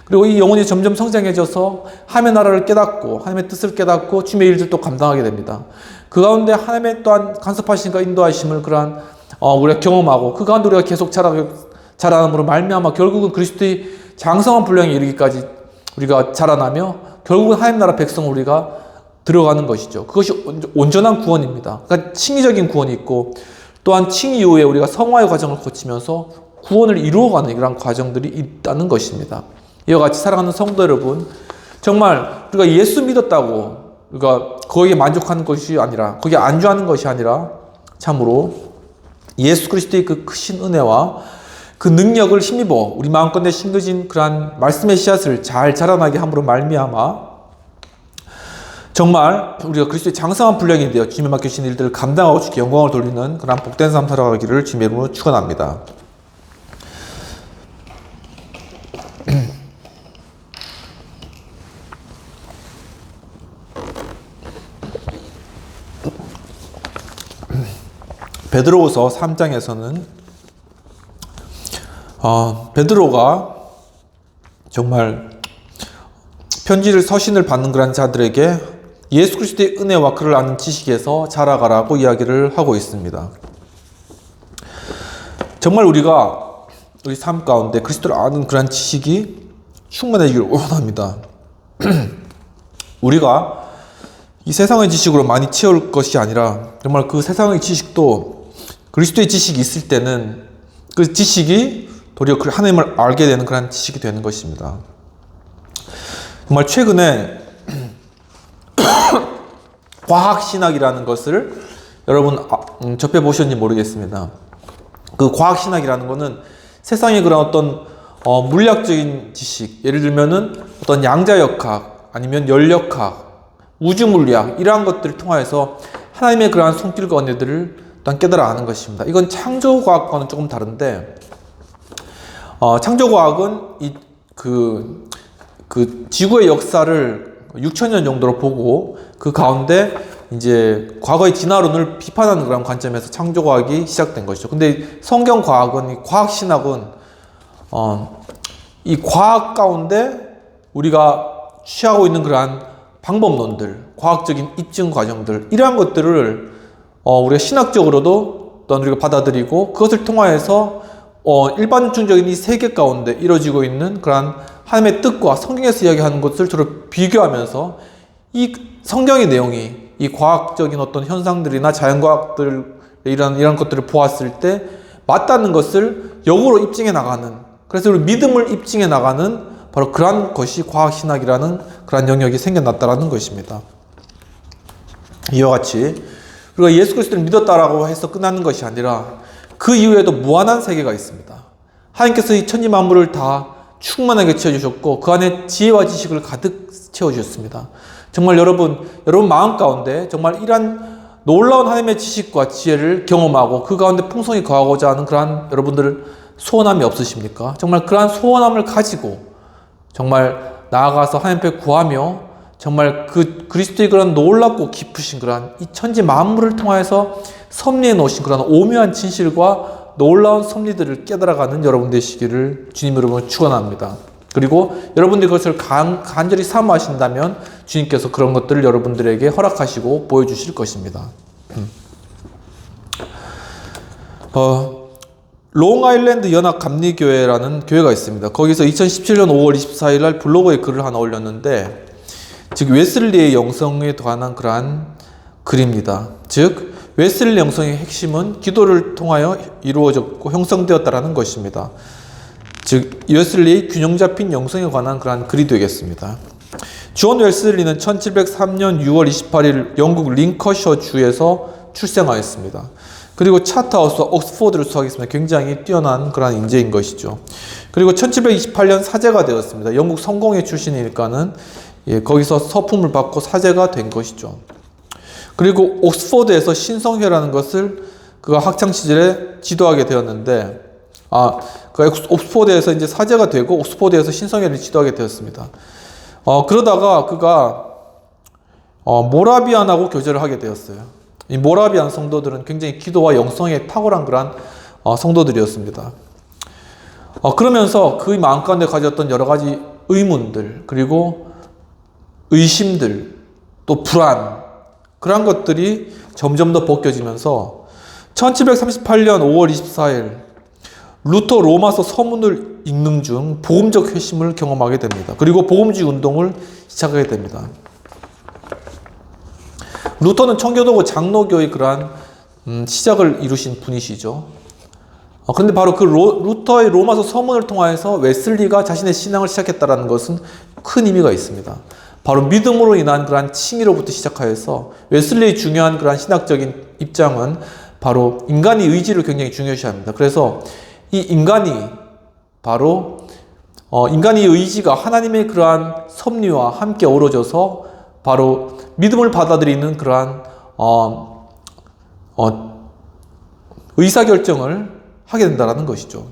그리고 이 영혼이 점점 성장해져서 하나님의 나라를 깨닫고 하나님의 뜻을 깨닫고 주님의 일들도 감당하게 됩니다. 그 가운데 하나님의 또한 간섭하심과 인도하심을 그러한 우리가 경험하고 그 가운데 우리가 계속 자라남으로 말미암아 결국은 그리스도의 장성한 분량에 이르기까지 우리가 자라나며 결국은 하나님 나라 백성을 우리가 들어가는 것이죠. 그것이 온전한 구원입니다. 그러니까 칭의적인 구원이 있고 또한 칭의 이후에 우리가 성화의 과정을 거치면서 구원을 이루어가는 이런 과정들이 있다는 것입니다. 이와 같이 사랑하는 성도 여러분, 정말 우리가 예수 믿었다고 우리가 거기에 만족하는 것이 아니라, 거기에 안주하는 것이 아니라 참으로 예수 그리스도의 그 크신 은혜와 그 능력을 힘입어 우리 마음껏 심겨진 그러한 말씀의 씨앗을 잘 자라나게 함으로 말미암아 정말 우리가 그리스도의 장성한 분량이 되어 주님의 맡기신 일들을 감당하고 주께 영광을 돌리는 그러한 복된 삶 살아가기를 주님의 이름으로 축원합니다. 베드로후서 3장에서는 베드로가 정말 편지를 서신을 받는 그런 자들에게 예수 그리스도의 은혜와 그를 아는 지식에서 자라가라고 이야기를 하고 있습니다. 정말 우리가 우리 삶 가운데 그리스도를 아는 그런 지식이 충만해지기를 원합니다. 우리가 이 세상의 지식으로 많이 채울 것이 아니라 정말 그 세상의 지식도 그리스도의 지식이 있을 때는 그 지식이 도리어 하나님을 알게 되는 그런 지식이 되는 것입니다. 정말 최근에 과학신학이라는 것을 여러분 접해보셨는지 모르겠습니다. 그 과학신학이라는 것은 세상의 그런 어떤 물리학적인 지식, 예를 들면은 어떤 양자역학, 아니면 열역학, 우주물리학, 이러한 것들을 통하여서 하나님의 그러한 손길과 은혜들을 또한 깨달아 아는 것입니다. 이건 창조과학과는 조금 다른데, 창조과학은 그 지구의 역사를 6,000년 정도로 보고 그 가운데 이제 과거의 진화론을 비판하는 그런 관점에서 창조과학이 시작된 것이죠. 근데 성경과학은, 이 과학신학은 이 과학 가운데 우리가 취하고 있는 그러한 방법론들, 과학적인 입증 과정들, 이러한 것들을 우리가 신학적으로도 또한 우리가 받아들이고, 그것을 통하여서 일반적인 이 세계 가운데 이루어지고 있는 그러한 하나님의 뜻과 성경에서 이야기하는 것을 서로 비교하면서 이 성경의 내용이 이 과학적인 어떤 현상들이나 자연과학들 이런 것들을 보았을 때 맞다는 것을 역으로 입증해 나가는, 그래서 우리 믿음을 입증해 나가는 바로 그러한 것이 과학신학이라는 그러한 영역이 생겨났다라는 것입니다. 이와 같이 우리가 예수 그리스도를 믿었다라고 해서 끝나는 것이 아니라 그 이후에도 무한한 세계가 있습니다. 하나님께서 이 천지 만물을 다 충만하게 채워주셨고 그 안에 지혜와 지식을 가득 채워주셨습니다. 정말 여러분 마음 가운데 정말 이러한 놀라운 하나님의 지식과 지혜를 경험하고 그 가운데 풍성히 거하고자 하는 그러한 여러분들 소원함이 없으십니까? 정말 그러한 소원함을 가지고 정말 나아가서 하나님 앞에 구하며 정말 그 그리스도의 그런 놀랍고 깊으신 그러한 이 천지 만물을 통하여서 섭리해 놓으신 그런 오묘한 진실과 놀라운 섭리들을 깨달아가는 여러분 되시기를 주님 여러분을 축원합니다. 그리고 여러분들이 그것을 간절히 사모하신다면 주님께서 그런 것들을 여러분들에게 허락하시고 보여주실 것입니다. 롱아일랜드 연합감리교회라는 교회가 있습니다. 거기서 2017년 5월 24일 날 블로그에 글을 하나 올렸는데, 즉 웨슬리의 영성에 관한 그러한 글입니다. 즉 웨슬리 영성의 핵심은 기도를 통하여 이루어졌고 형성되었다라는 것입니다. 즉 웨슬리의 균형 잡힌 영성에 관한 그러한 글이 되겠습니다. 존 웨슬리는 1703년 6월 28일 영국 링커셔 주에서 출생하였습니다. 그리고 차트하우스 옥스포드를 수학했습니다. 굉장히 뛰어난 그런 인재인 것이죠. 그리고 1728년 사제가 되었습니다. 영국 성공회 출신이니까는 거기서 서품을 받고 사제가 된 것이죠. 그리고 옥스포드에서 신성회라는 것을 그가 학창 시절에 지도하게 되었는데, 그 옥스포드에서 이제 사제가 되고 옥스포드에서 신성회를 지도하게 되었습니다. 그러다가 그가 모라비안하고 교제를 하게 되었어요. 이 모라비안 성도들은 굉장히 기도와 영성에 탁월한 그런 성도들이었습니다. 그러면서 그 마음 가운데 가졌던 여러 가지 의문들, 그리고 의심들, 또 불안, 그런 것들이 점점 더 벗겨지면서 1738년 5월 24일 루터 로마서 서문을 읽는 중 복음적 회심을 경험하게 됩니다. 그리고 복음주의 운동을 시작하게 됩니다. 루터는 청교도고 장로교의 그러한 시작을 이루신 분이시죠. 그런데 바로 그 루터의 로마서 서문을 통하여서 웨슬리가 자신의 신앙을 시작했다는 것은 큰 의미가 있습니다. 바로 믿음으로 인한 그러한 칭의로부터 시작하여서 웨슬리의 중요한 그러한 신학적인 입장은 바로 인간의 의지를 굉장히 중요시합니다. 그래서 이 인간이 바로 인간의 의지가 하나님의 그러한 섭리와 함께 어우러져서 바로 믿음을 받아들이는 그러한 의사결정을 하게 된다는 것이죠.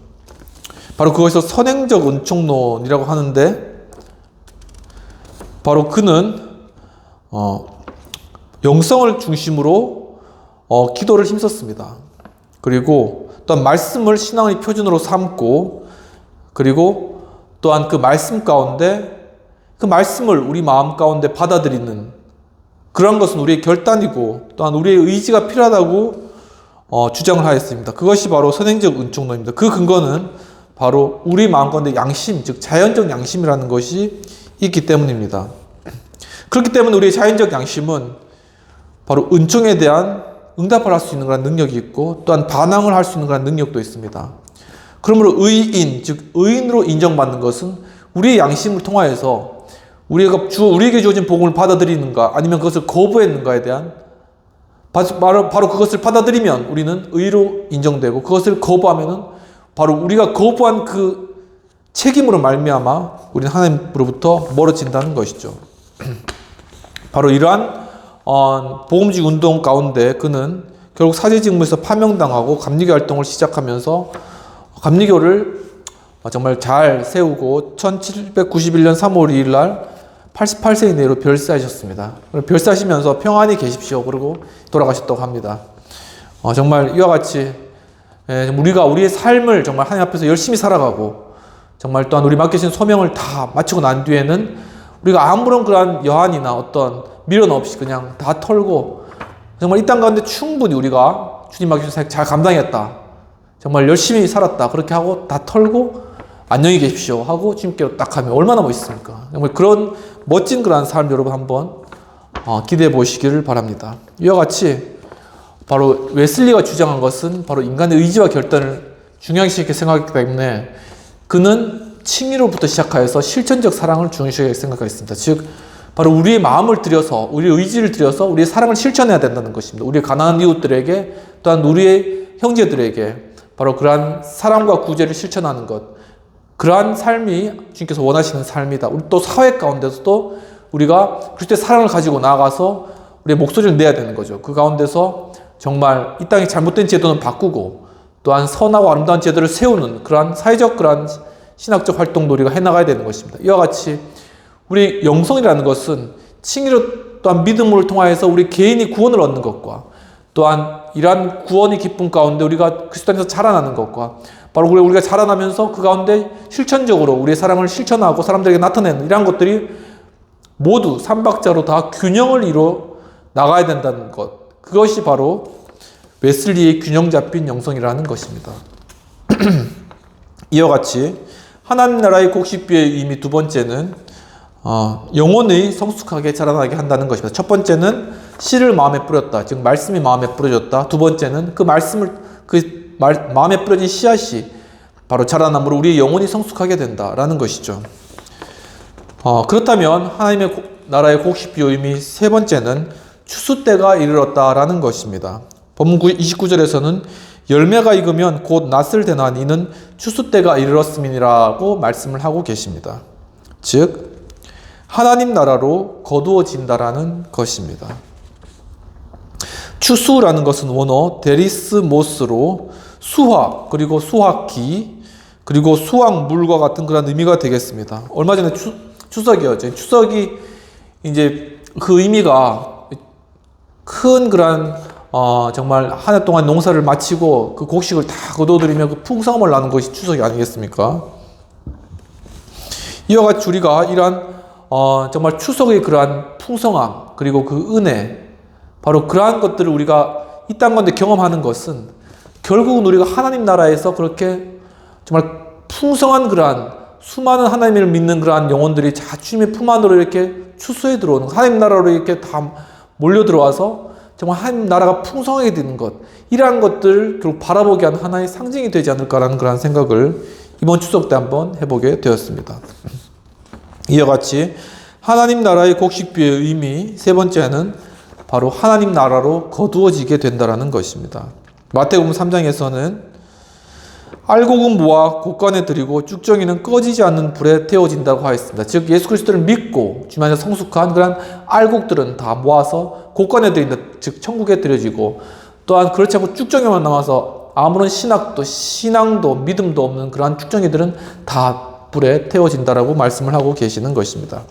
바로 그것을 선행적 은총론이라고 하는데, 바로 그는 영성을 중심으로 기도를 힘썼습니다. 그리고 또한 말씀을 신앙의 표준으로 삼고, 그리고 또한 그 말씀 가운데 그 말씀을 우리 마음 가운데 받아들이는 그런 것은 우리의 결단이고 또한 우리의 의지가 필요하다고 주장을 하였습니다. 그것이 바로 선행적 은총론입니다. 그 근거는 바로 우리 마음 가운데 양심, 즉 자연적 양심이라는 것이 있기 때문입니다. 그렇기 때문에 우리의 자연적 양심은 바로 은총에 대한 응답을 할 수 있는 그런 능력이 있고 또한 반항을 할 수 있는 그런 능력도 있습니다. 그러므로 의인, 즉 의인으로 인정받는 것은 우리의 양심을 통하여서 우리에게 주어진 복음을 받아들이는가 아니면 그것을 거부했는가에 대한 바로 그것을 받아들이면 우리는 의로 인정되고 그것을 거부하면은 바로 우리가 거부한 그 책임으로 말미암아 우리는 하나님으로부터 멀어진다는 것이죠. 바로 이러한 복음주의 운동 가운데 그는 결국 사제직무에서 파명당하고 감리교 활동을 시작하면서 감리교를 정말 잘 세우고 1791년 3월 2일 날 88세 이내로 별세하셨습니다. 별세하시면서 평안히 계십시오. 그러고 돌아가셨다고 합니다. 정말 이와 같이 우리가 우리의 삶을 정말 하나님 앞에서 열심히 살아가고 정말 또한 우리 맡겨진 소명을 다 마치고 난 뒤에는 우리가 아무런 그러한 여한이나 어떤 미련 없이 그냥 다 털고 정말 이 땅 가운데 충분히 우리가 주님 맡겨진 사역 잘 감당했다. 정말 열심히 살았다. 그렇게 하고 다 털고 안녕히 계십시오 하고 주님께로 딱 하면 얼마나 멋있습니까? 정말 그런 멋진 그러한 삶 여러분 한번 기대해 보시기를 바랍니다. 이와 같이 바로 웨슬리가 주장한 것은 바로 인간의 의지와 결단을 중요시 이렇게 생각하기 때문에 그는 칭의로부터 시작하여서 실천적 사랑을 중요시하게 생각했습니다. 즉 바로 우리의 마음을 들여서 우리의 의지를 들여서 우리의 사랑을 실천해야 된다는 것입니다. 우리의 가난한 이웃들에게 또한 우리의 형제들에게 바로 그러한 사랑과 구제를 실천하는 것, 그러한 삶이 주님께서 원하시는 삶이다. 우리 또 사회 가운데서도 우리가 그리스도의 사랑을 가지고 나아가서 우리의 목소리를 내야 되는 거죠. 그 가운데서 정말 이 땅의 잘못된 제도는 바꾸고 또한 선하고 아름다운 제도를 세우는 그러한 사회적 그러한 신학적 활동도 우리가 해나가야 되는 것입니다. 이와 같이 우리 영성이라는 것은 칭의로 또한 믿음을 통하여서 우리 개인이 구원을 얻는 것과 또한 이러한 구원의 기쁨 가운데 우리가 그리스도 안에서 자라나는 것과 바로 우리가 자라나면서 그 가운데 실천적으로 우리의 사랑을 실천하고 사람들에게 나타내는 이러한 것들이 모두 삼박자로 다 균형을 이루어 나가야 된다는 것. 그것이 바로 웨슬리의 균형 잡힌 영성이라는 것입니다. 이와 같이 하나님 나라의 곡식비의 의미 두 번째는 영혼이 성숙하게 자라나게 한다는 것입니다. 첫 번째는 씨를 마음에 뿌렸다. 즉 말씀이 마음에 뿌려졌다. 두 번째는 그 말씀을 마음에 뿌려진 씨앗이 바로 자라남으로 우리의 영혼이 성숙하게 된다라는 것이죠. 그렇다면 하나님의 나라의 곡식비의 의미 세 번째는 추수 때가 이르렀다라는 것입니다. 본문 29절에서는 열매가 익으면 곧 낫을 대나니 이는 추수 때가 이르렀음이니라고 말씀을 하고 계십니다. 즉 하나님 나라로 거두어진다라는 것입니다. 추수라는 것은 원어 데리스모스로 수확 그리고 수확기 그리고 수확물과 같은 그런 의미가 되겠습니다. 얼마 전에 추석이었죠. 추석이 이제 그 의미가 큰 그런 정말 한 해 동안 농사를 마치고 그 곡식을 다 거둬들이며 그 풍성함을 나누는 것이 추석이 아니겠습니까? 이와 같이 우리가 이러한 정말 추석의 그러한 풍성함 그리고 그 은혜 바로 그러한 것들을 우리가 이 땅 가운데 경험하는 것은 결국은 우리가 하나님 나라에서 그렇게 정말 풍성한 그러한 수많은 하나님을 믿는 그러한 영혼들이 주님의 품 안으로 이렇게 추수해 들어오는 하나님 나라로 이렇게 다 몰려 들어와서 정말 하나님 나라가 풍성하게 되는 것 이러한 것들 결국 바라보게 하는 하나의 상징이 되지 않을까라는 그런 생각을 이번 추석 때 한번 해보게 되었습니다. 이와 같이 하나님 나라의 곡식비의 의미 세 번째는 바로 하나님 나라로 거두어지게 된다라는 것입니다. 마태복음 3장에서는 알곡은 모아 곳간에 들이고 쭉정이는 꺼지지 않는 불에 태워진다고 하였습니다. 즉 예수 그리스도를 믿고 주님 안에서 성숙한 그런 알곡들은 다 모아서 곳간에 들인다. 즉 천국에 들여지고 또한 그렇지 않고 쭉정이만 남아서 아무런 신앙도 믿음도 없는 그러한 쭉정이들은 다 불에 태워진다라고 말씀을 하고 계시는 것입니다.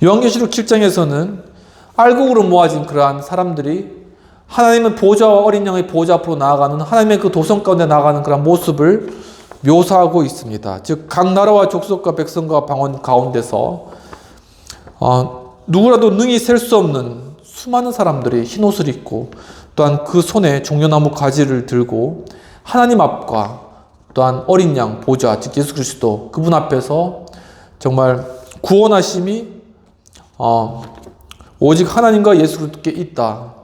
요한계시록 7장에서는 알곡으로 모아진 그러한 사람들이 하나님의 보좌와 어린 양의 보좌 앞으로 나아가는 하나님의 그 도성 가운데 나아가는 그런 모습을 묘사하고 있습니다. 즉 각 나라와 족속과 백성과 방언 가운데서 누구라도 능히 셀 수 없는 수많은 사람들이 흰 옷을 입고 또한 그 손에 종려나무 가지를 들고 하나님 앞과 또한 어린 양 보좌 즉 예수 그리스도 그분 앞에서 정말 구원하심이 오직 하나님과 예수 그리스도께 있다.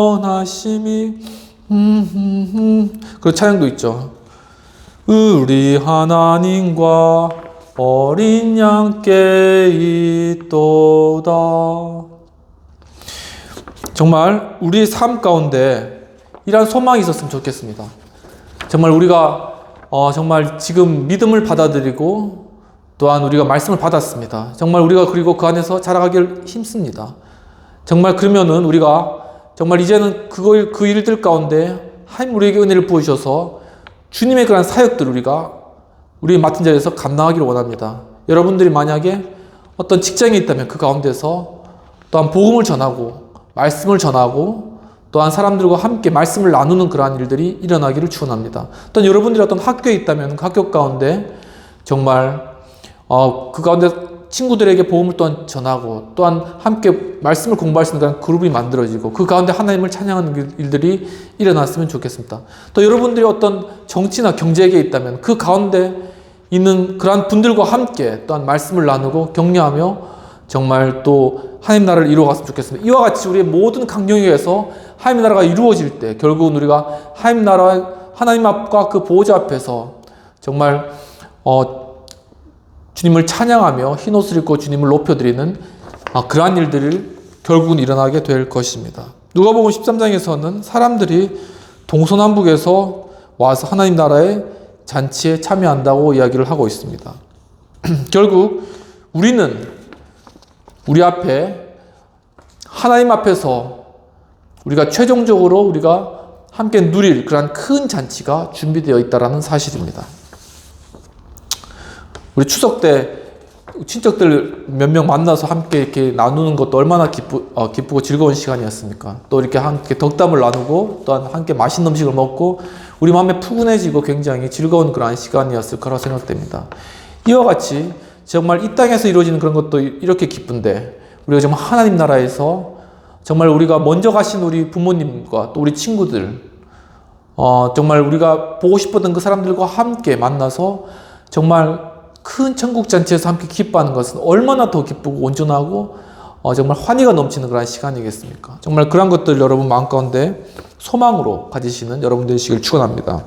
구원하심이 그 찬양도 있죠. 우리 하나님과 어린 양께 있도다. 정말 우리의 삶 가운데 이러한 소망이 있었으면 좋겠습니다. 정말 우리가 정말 지금 믿음을 받아들이고 또한 우리가 말씀을 받았습니다. 정말 우리가 그리고 그 안에서 자라가길 힘씁니다. 정말 그러면은 우리가 정말 이제는 그 일들 가운데 하나님 우리에게 은혜를 부으셔서 주님의 그런 사역들을 우리 맡은 자리에서 감당하기를 원합니다. 여러분들이 만약에 어떤 직장에 있다면 그 가운데서 또한 복음을 전하고 말씀을 전하고 또한 사람들과 함께 말씀을 나누는 그러한 일들이 일어나기를 축원합니다. 또한 여러분들이 어떤 학교에 있다면 그 학교 가운데 정말 그 가운데 친구들에게 복음을 또한 전하고 또한 함께 말씀을 공부할 수 있는 그런 그룹이 만들어지고 그 가운데 하나님을 찬양하는 일들이 일어났으면 좋겠습니다. 또 여러분들이 어떤 정치나 경제계에 있다면 그 가운데 있는 그러한 분들과 함께 또한 말씀을 나누고 격려하며 정말 또 하나님 나라를 이루어갔으면 좋겠습니다. 이와 같이 우리의 모든 강령에서 하나님 나라가 이루어질 때 결국은 우리가 하나님 앞과 그 보호자 앞에서 정말 주님을 찬양하며 흰옷을 입고 주님을 높여드리는 그러한 일들을 결국은 일어나게 될 것입니다. 누가복음 13장에서는 사람들이 동서남북에서 와서 하나님 나라의 잔치에 참여한다고 이야기를 하고 있습니다. 결국 우리는 우리 앞에 하나님 앞에서 우리가 최종적으로 우리가 함께 누릴 그러한 큰 잔치가 준비되어 있다는 사실입니다. 우리 추석 때 친척들 몇 명 만나서 함께 이렇게 나누는 것도 얼마나 기쁘고 즐거운 시간이었습니까? 또 이렇게 함께 덕담을 나누고 또한 함께 맛있는 음식을 먹고 우리 마음에 푸근해지고 굉장히 즐거운 그러한 시간이었을 거라고 생각됩니다. 이와 같이 정말 이 땅에서 이루어지는 그런 것도 이렇게 기쁜데 우리가 정말 하나님 나라에서 정말 우리가 먼저 가신 우리 부모님과 또 우리 친구들 정말 우리가 보고 싶었던 그 사람들과 함께 만나서 정말 큰 천국 잔치에서 함께 기뻐하는 것은 얼마나 더 기쁘고 온전하고 정말 환희가 넘치는 그런 시간이겠습니까? 정말 그런 것들 여러분 마음 가운데 소망으로 가지시는 여러분 되시길 축원합니다.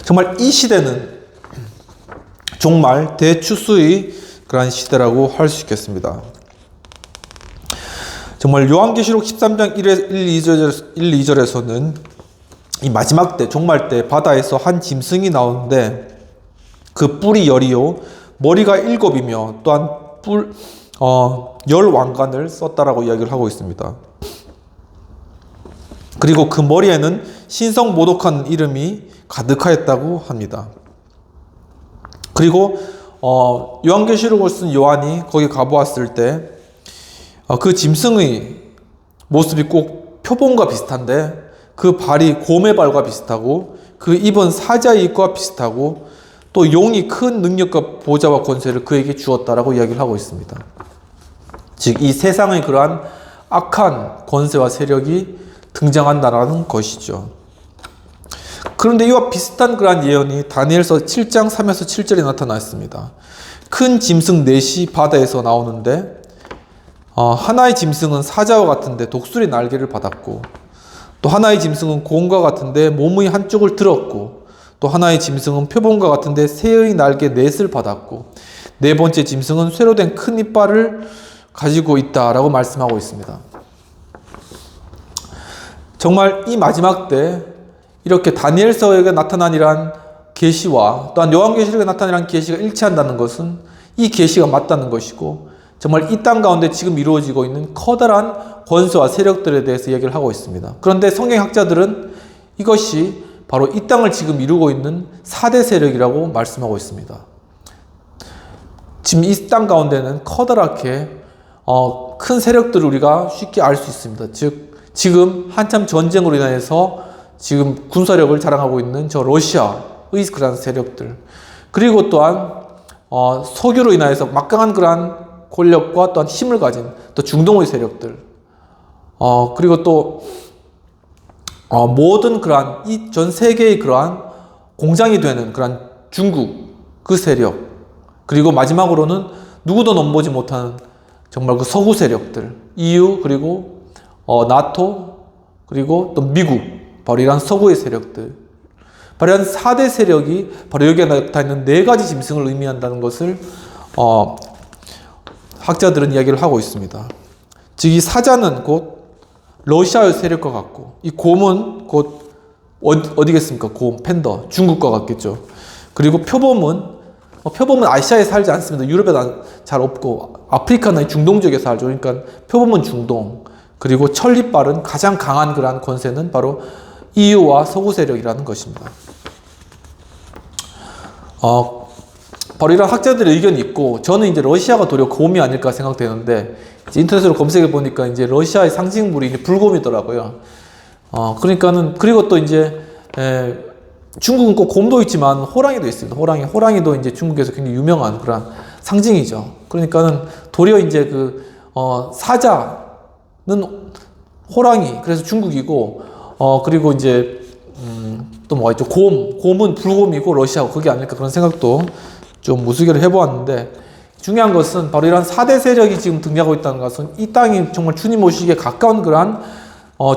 정말 이 시대는 정말 대추수의 그러한 시대라고 할 수 있겠습니다. 정말 요한계시록 13장 1, 2절에서는 이 마지막 때 종말 때 바다에서 한 짐승이 나오는데 그 뿔이 열이요 머리가 7이며 또한 열 왕관을 썼다라고 이야기를 하고 있습니다. 그리고 그 머리에는 신성 모독한 이름이 가득하였다고 합니다. 그리고 요한계시록을 쓴 요한이 거기 가보았을 때 그 짐승의 모습이 꼭 표본과 비슷한데 그 발이 곰의 발과 비슷하고 그 입은 사자의 입과 비슷하고 또 용이 큰 능력과 보좌와 권세를 그에게 주었다라고 이야기를 하고 있습니다. 즉 이 세상의 그러한 악한 권세와 세력이 등장한다라는 것이죠. 그런데 이와 비슷한 그러한 예언이 다니엘서 7장 3에서 7절에 나타났습니다. 큰 짐승 넷이 바다에서 나오는데 하나의 짐승은 사자와 같은데 독수리 날개를 받았고 또 하나의 짐승은 곰과 같은데 몸의 한쪽을 들었고 또 하나의 짐승은 표본과 같은데 새의 날개 넷을 받았고 네 번째 짐승은 쇠로 된 큰 이빨을 가지고 있다라고 말씀하고 있습니다. 정말 이 마지막 때 이렇게 다니엘서에 나타난 이러한 계시와 또한 요한계시록에 나타난 이러한 계시가 일치한다는 것은 이 계시가 맞다는 것이고 정말 이 땅 가운데 지금 이루어지고 있는 커다란 권세와 세력들에 대해서 얘기를 하고 있습니다. 그런데 성경학자들은 이것이 바로 이 땅을 지금 이루고 있는 4대 세력이라고 말씀하고 있습니다. 지금 이 땅 가운데는 커다랗게 큰 세력들을 우리가 쉽게 알 수 있습니다. 즉 지금 한참 전쟁으로 인해서 지금 군사력을 자랑하고 있는 저 러시아의 그러한 세력들, 그리고 또한 석유로 인해서 막강한 그러한 권력과 또한 힘을 가진 또 중동의 세력들, 그리고 또 모든 그러한 이 전 세계의 그러한 공장이 되는 그러한 중국 그 세력, 그리고 마지막으로는 누구도 넘보지 못하는 정말 그 서구 세력들, EU 그리고 나토 그리고 또 미국, 바로 이러한 서구의 세력들, 바로 이러한 4대 세력이 바로 여기에 나타있는 4가지 짐승을 의미한다는 것을 학자들은 이야기를 하고 있습니다. 즉 이 사자는 곧 러시아의 세력과 같고, 이 곰은 곧 어디겠습니까? 곰, 팬더, 중국과 같겠죠. 그리고 표범은 아시아에 살지 않습니다. 유럽에 잘 없고 아프리카나 중동 지역에 살죠. 그러니까 표범은 중동. 그리고 천리빨은 가장 강한 그러한 권세는 바로 EU와 서구 세력이라는 것입니다. 바로 이런 학자들의 의견이 있고, 저는 이제 러시아가 도리어 곰이 아닐까 생각되는데, 이제 인터넷으로 검색해 보니까 이제 러시아의 상징물이 이제 불곰이더라고요. 그리고 또 이제, 중국은 꼭 곰도 있지만 호랑이도 있습니다. 호랑이도 이제 중국에서 굉장히 유명한 그런 상징이죠. 그러니까는 도리어 이제 사자는 호랑이, 그래서 중국이고, 그리고 이제, 또 뭐가 있죠? 곰은 불곰이고 러시아고 그게 아닐까 그런 생각도 좀 무수개를 해보았는데, 중요한 것은 바로 이런 4대 세력이 지금 등장하고 있다는 것은 이 땅이 정말 주님 오시기에 가까운 그러한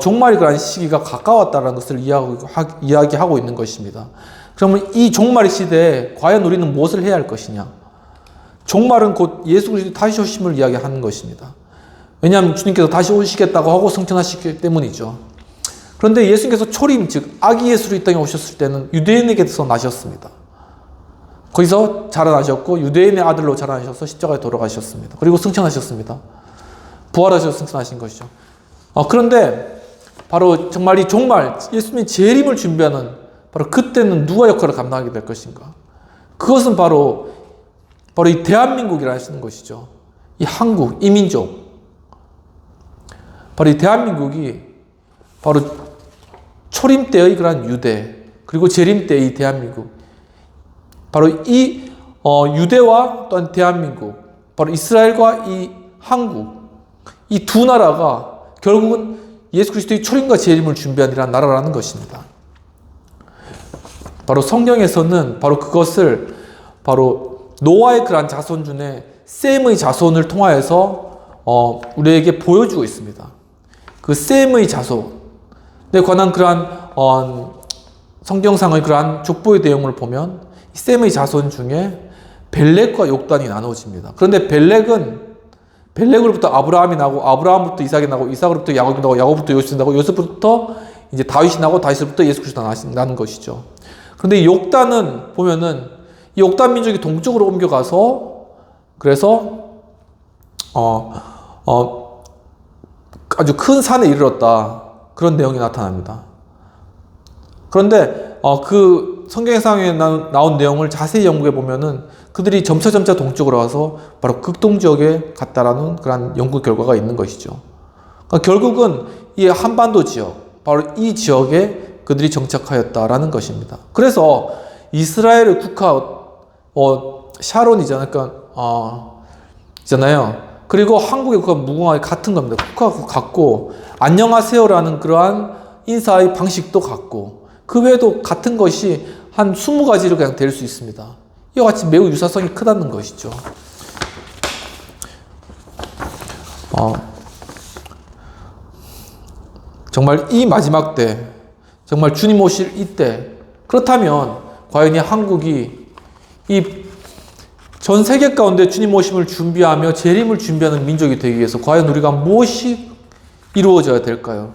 종말의 그러한 시기가 가까웠다는 것을 이야기하고 있는 것입니다. 그러면 이 종말의 시대에 과연 우리는 무엇을 해야 할 것이냐? 종말은 곧 예수 그리스도 다시 오심을 이야기하는 것입니다. 왜냐하면 주님께서 다시 오시겠다고 하고 승천하시기 때문이죠. 그런데 예수님께서 초림, 즉 아기 예수로 이 땅에 오셨을 때는 유대인에게서 나셨습니다. 거기서 자라나셨고 유대인의 아들로 자라나셔서 십자가에 돌아가셨습니다. 그리고 승천하셨습니다. 부활하셔서 승천하신 것이죠. 그런데 바로 정말 이 종말, 예수님이 재림을 준비하는 바로 그때는 누가 역할을 감당하게 될 것인가? 그것은 바로 이 대한민국이라 하시는 것이죠. 이 한국, 이 민족. 바로 이 대한민국이 바로 초림 때의 그러한 유대, 그리고 재림 때의 이 대한민국. 바로 이 유대와 또한 대한민국, 바로 이스라엘과 이 한국, 이 두 나라가 결국은 예수 그리스도의 초림과 재림을 준비한 이라는 나라라는 것입니다. 바로 성경에서는 바로 그것을 바로 노아의 그러한 자손 중에 셈의 자손을 통하여서 우리에게 보여주고 있습니다. 그 셈의 자손에 관한 그러한 성경상의 그러한 족보의 내용을 보면 셈의 자손 중에 벨렉과 욕단이 나누어집니다. 그런데 벨렉으로부터 아브라함이 나고, 아브라함부터 이삭이 나고, 이삭으로부터 야곱이 나고, 야곱부터 요셉이 나고, 요셉부터 이제 다윗이 나고, 다윗으로부터 예수 그리스도가 나는 것이죠. 그런데 욕단은 보면은 이 욕단 민족이 동쪽으로 옮겨가서 그래서 아주 큰 산에 이르렀다, 그런 내용이 나타납니다. 그런데 그 성경상에 나온 내용을 자세히 연구해 보면은 그들이 점차 동쪽으로 와서 바로 극동 지역에 갔다라는 그런 연구 결과가 있는 것이죠. 그러니까 결국은 이 한반도 지역, 바로 이 지역에 그들이 정착하였다라는 것입니다. 그래서 이스라엘의 국가 샤론이잖아요. 있잖아요. 그리고 한국의 국가 무궁화가 같은 겁니다. 국가가 같고, 안녕하세요라는 그러한 인사의 방식도 같고, 그 외에도 같은 것이 한 20가지로 그냥 될 수 있습니다. 이와 같이 매우 유사성이 크다는 것이죠. 정말 이 마지막 때, 정말 주님 오실 이때, 그렇다면 과연 이 한국이 이 전 세계 가운데 주님 오심을 준비하며 재림을 준비하는 민족이 되기 위해서 과연 우리가 무엇이 이루어져야 될까요?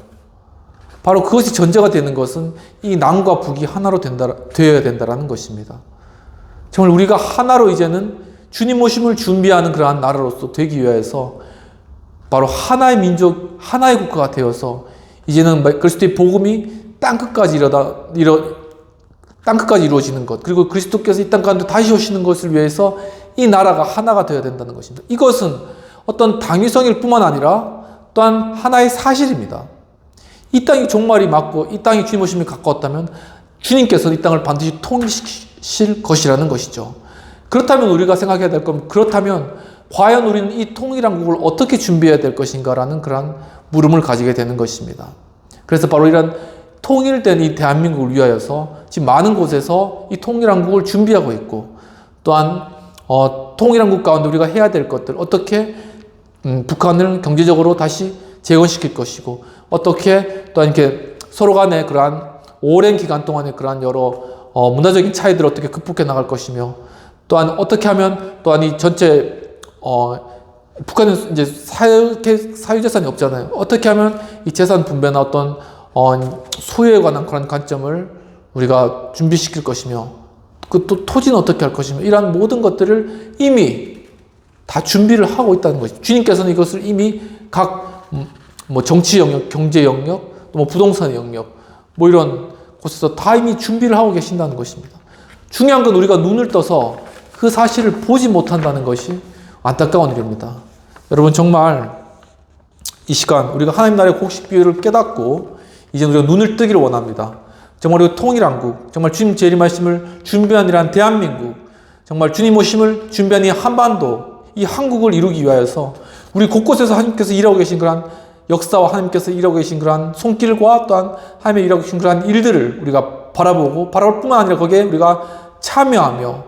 바로 그것이 전제가 되는 것은 이 남과 북이 하나로 되어야 된다는 것입니다. 정말 우리가 하나로 이제는 주님 오심을 준비하는 그러한 나라로서 되기 위해서 바로 하나의 민족, 하나의 국가가 되어서 이제는 그리스도의 복음이 땅끝까지 이루어지는 것, 그리고 그리스도께서 이 땅 가운데 다시 오시는 것을 위해서 이 나라가 하나가 되어야 된다는 것입니다. 이것은 어떤 당위성일 뿐만 아니라 또한 하나의 사실입니다. 이 땅이 종말이 맞고 이 땅이 주님 오심이 가까웠다면 주님께서 이 땅을 반드시 통일시킬 것이라는 것이죠. 그렇다면 우리가 생각해야 될 건, 그렇다면 과연 우리는 이 통일한 국을 어떻게 준비해야 될 것인가라는 그런 물음을 가지게 되는 것입니다. 그래서 바로 이런 통일된 이 대한민국을 위하여서 지금 많은 곳에서 이 통일한 국을 준비하고 있고, 또한 통일한 국 가운데 우리가 해야 될 것들, 어떻게 북한을 경제적으로 다시 재건시킬 것이고, 어떻게 또한 이렇게 서로 간에 그러한 오랜 기간 동안에 그러한 여러 문화적인 차이들을 어떻게 극복해 나갈 것이며, 또한 어떻게 하면 또한 이 전체 북한은 이제 사유재산이 없잖아요. 어떻게 하면 이 재산 분배나 어떤 소유에 관한 그런 관점을 우리가 준비시킬 것이며, 그 또 토지는 어떻게 할 것이며, 이러한 모든 것들을 이미 다 준비를 하고 있다는 것이죠. 주님께서는 이것을 이미 각 정치 영역, 경제 영역, 또 부동산 영역, 이런 곳에서 다 이미 준비를 하고 계신다는 것입니다. 중요한 건 우리가 눈을 떠서 그 사실을 보지 못한다는 것이 안타까운 일입니다. 여러분, 정말 이 시간 우리가 하나님 나라의 곡식 비유를 깨닫고 이제 우리가 눈을 뜨기를 원합니다. 정말 우리가 통일한국, 정말 주님 재림하심을 준비한 이란 대한민국, 정말 주님 오심을 준비한 이 한반도, 이 한국을 이루기 위하여서 우리 곳곳에서 하나님께서 일하고 계신 그러한 역사와 하나님께서 일하고 계신 그러한 손길과 또한 하나님의 일하고 계신 그러한 일들을 우리가 바라볼 뿐만 아니라 거기에 우리가 참여하며,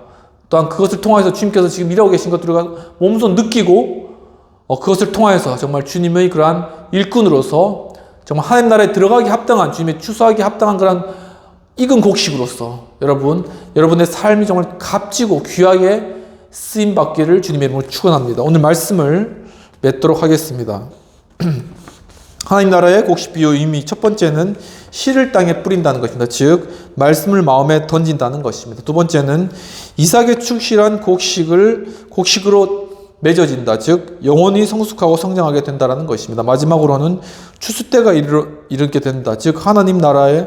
또한 그것을 통해서 주님께서 지금 일하고 계신 것들을 우리가 몸소 느끼고, 그것을 통해서 정말 주님의 그러한 일꾼으로서 정말 하나님 나라에 들어가기 합당한, 주님의 추수하기 합당한 그러한 익은 곡식으로서 여러분의 삶이 정말 값지고 귀하게 쓰임받기를 주님의 이름으로 축원합니다. 오늘 말씀을 맺도록 하겠습니다. 하나님 나라의 곡식 비유 의미 첫 번째는 씨를 땅에 뿌린다는 것입니다. 즉 말씀을 마음에 던진다는 것입니다. 두 번째는 이삭의 축실한 곡식으로 맺어진다. 즉 영혼이 성숙하고 성장하게 된다는 것입니다. 마지막으로는 추수 때가 이르게 된다. 즉 하나님 나라에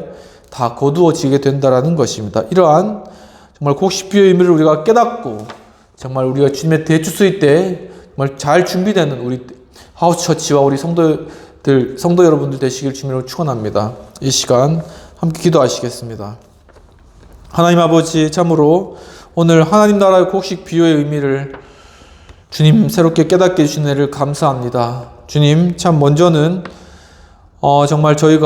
다 거두어지게 된다는 것입니다. 이러한 정말 곡식 비유의 의미를 우리가 깨닫고 정말 우리가 주님의 대추수일 때 정말 잘 준비되는 우리 하우스처치와 우리 성도 여러분들 되시길 주님으로 축원합니다. 이 시간 함께 기도하시겠습니다. 하나님 아버지, 참으로 오늘 하나님 나라의 곡식 비유의 의미를 주님 새롭게 깨닫게 해주신 은혜를 감사합니다. 주님, 참 먼저는 정말 저희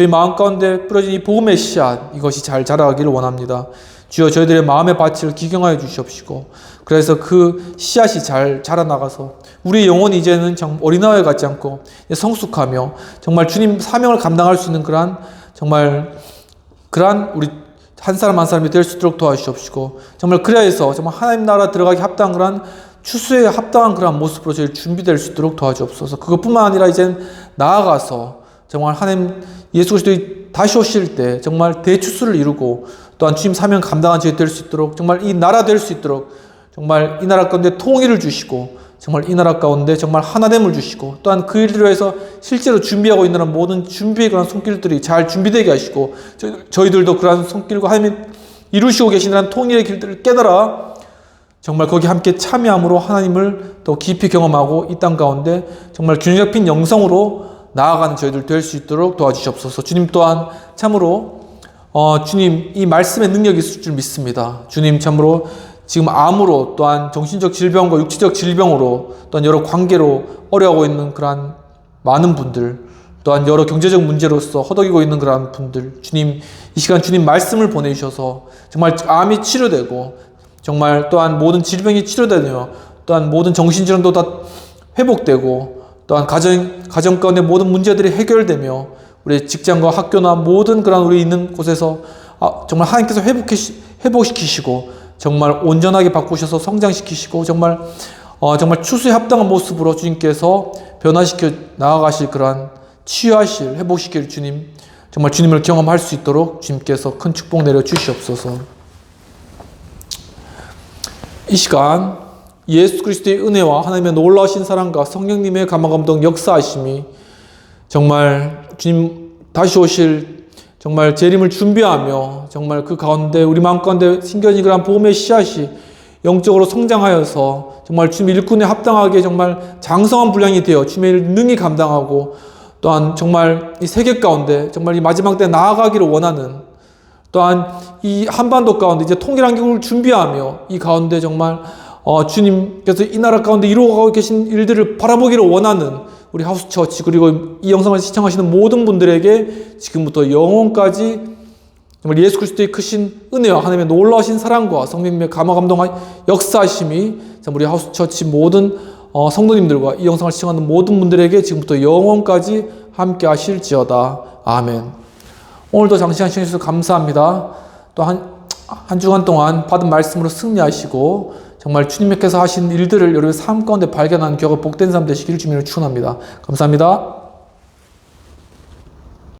마음 가운데 뿌려진 이 복음의 씨앗, 이것이 잘 자라기를 원합니다. 주여, 저희들의 마음의 밭을 기경하여 주시옵시고, 그래서 그 씨앗이 잘 자라나가서 우리 영혼이 이제는 어린아이 같지 않고 성숙하며 정말 주님 사명을 감당할 수 있는 그러한 우리 한 사람 한 사람이 될 수 있도록 도와주시옵시고, 정말 그래서 정말 하나님 나라 들어가기 합당한 그러한 추수에 합당한 그러한 모습으로 저희 준비될 수 있도록 도와주옵소서. 그것뿐만 아니라 이젠 나아가서 정말 하나님 예수 그리스도의 다시 오실 때 정말 대추수를 이루고 또한 주님 사명 감당한 저희 될 수 있도록, 정말 이 나라 될 수 있도록 정말 이 나라 가운데 통일을 주시고, 정말 이 나라 가운데 정말 하나됨을 주시고, 또한 그 일들을 위해서 실제로 준비하고 있는 모든 준비의 그런 손길들이 잘 준비되게 하시고, 저희들도 그러한 손길과 하나님이 이루시고 계시는 통일의 길들을 깨달아 정말 거기 함께 참여함으로 하나님을 더 깊이 경험하고 이 땅 가운데 정말 균형 잡힌 영성으로 나아가는 저희들 될 수 있도록 도와주시옵소서. 주님 또한 참으로 주님 이 말씀의 능력이 있을 줄 믿습니다. 주님 참으로 지금 암으로, 또한 정신적 질병과 육체적 질병으로, 또한 여러 관계로 어려워하고 있는 그러한 많은 분들, 또한 여러 경제적 문제로서 허덕이고 있는 그러한 분들, 주님 이 시간 주님 말씀을 보내주셔서 정말 암이 치료되고, 정말 또한 모든 질병이 치료되며, 또한 모든 정신질환도 다 회복되고, 또한 가정 가운데 모든 문제들이 해결되며, 우리 직장과 학교나 모든 그런 우리 있는 곳에서 정말 하나님께서 회복시키시고 정말 온전하게 바꾸셔서 성장시키시고 정말 추수에 합당한 모습으로 주님께서 변화시켜 나아가실 그러한 치유하실, 회복시킬 주님, 정말 주님을 경험할 수 있도록 주님께서 큰 축복 내려 주시옵소서. 이 시간 예수 그리스도의 은혜와 하나님의 놀라우신 사랑과 성령님의 감화감동 역사하심이 정말 주님 다시 오실 정말 재림을 준비하며 정말 그 가운데 우리 마음 가운데 심겨진 그런 복음의 씨앗이 영적으로 성장하여서 정말 주님 일꾼에 합당하게 정말 장성한 분량이 되어 주님의 일을 능히 감당하고, 또한 정말 이 세계 가운데 정말 이 마지막 때 나아가기를 원하는, 또한 이 한반도 가운데 이제 통일한국을 준비하며 이 가운데 정말 주님께서 이 나라 가운데 이루어가고 계신 일들을 바라보기를 원하는 우리 하우스처치, 그리고 이 영상을 시청하시는 모든 분들에게 지금부터 영원까지 정말 예수 그리스도의 크신 은혜와 하나님의 놀라우신 사랑과 성령님의 감화감동 역사하심이 우리 하우스처치 모든 성도님들과 이 영상을 시청하는 모든 분들에게 지금부터 영원까지 함께 하실지어다. 아멘. 오늘도 장시간 시청해주셔서 감사합니다. 또 한 주간 동안 받은 말씀으로 승리하시고 정말 주님께서 하신 일들을 여러분의 삶 가운데 발견하는 기억을 복된 삶 되시기를 주님을 축원합니다. 감사합니다.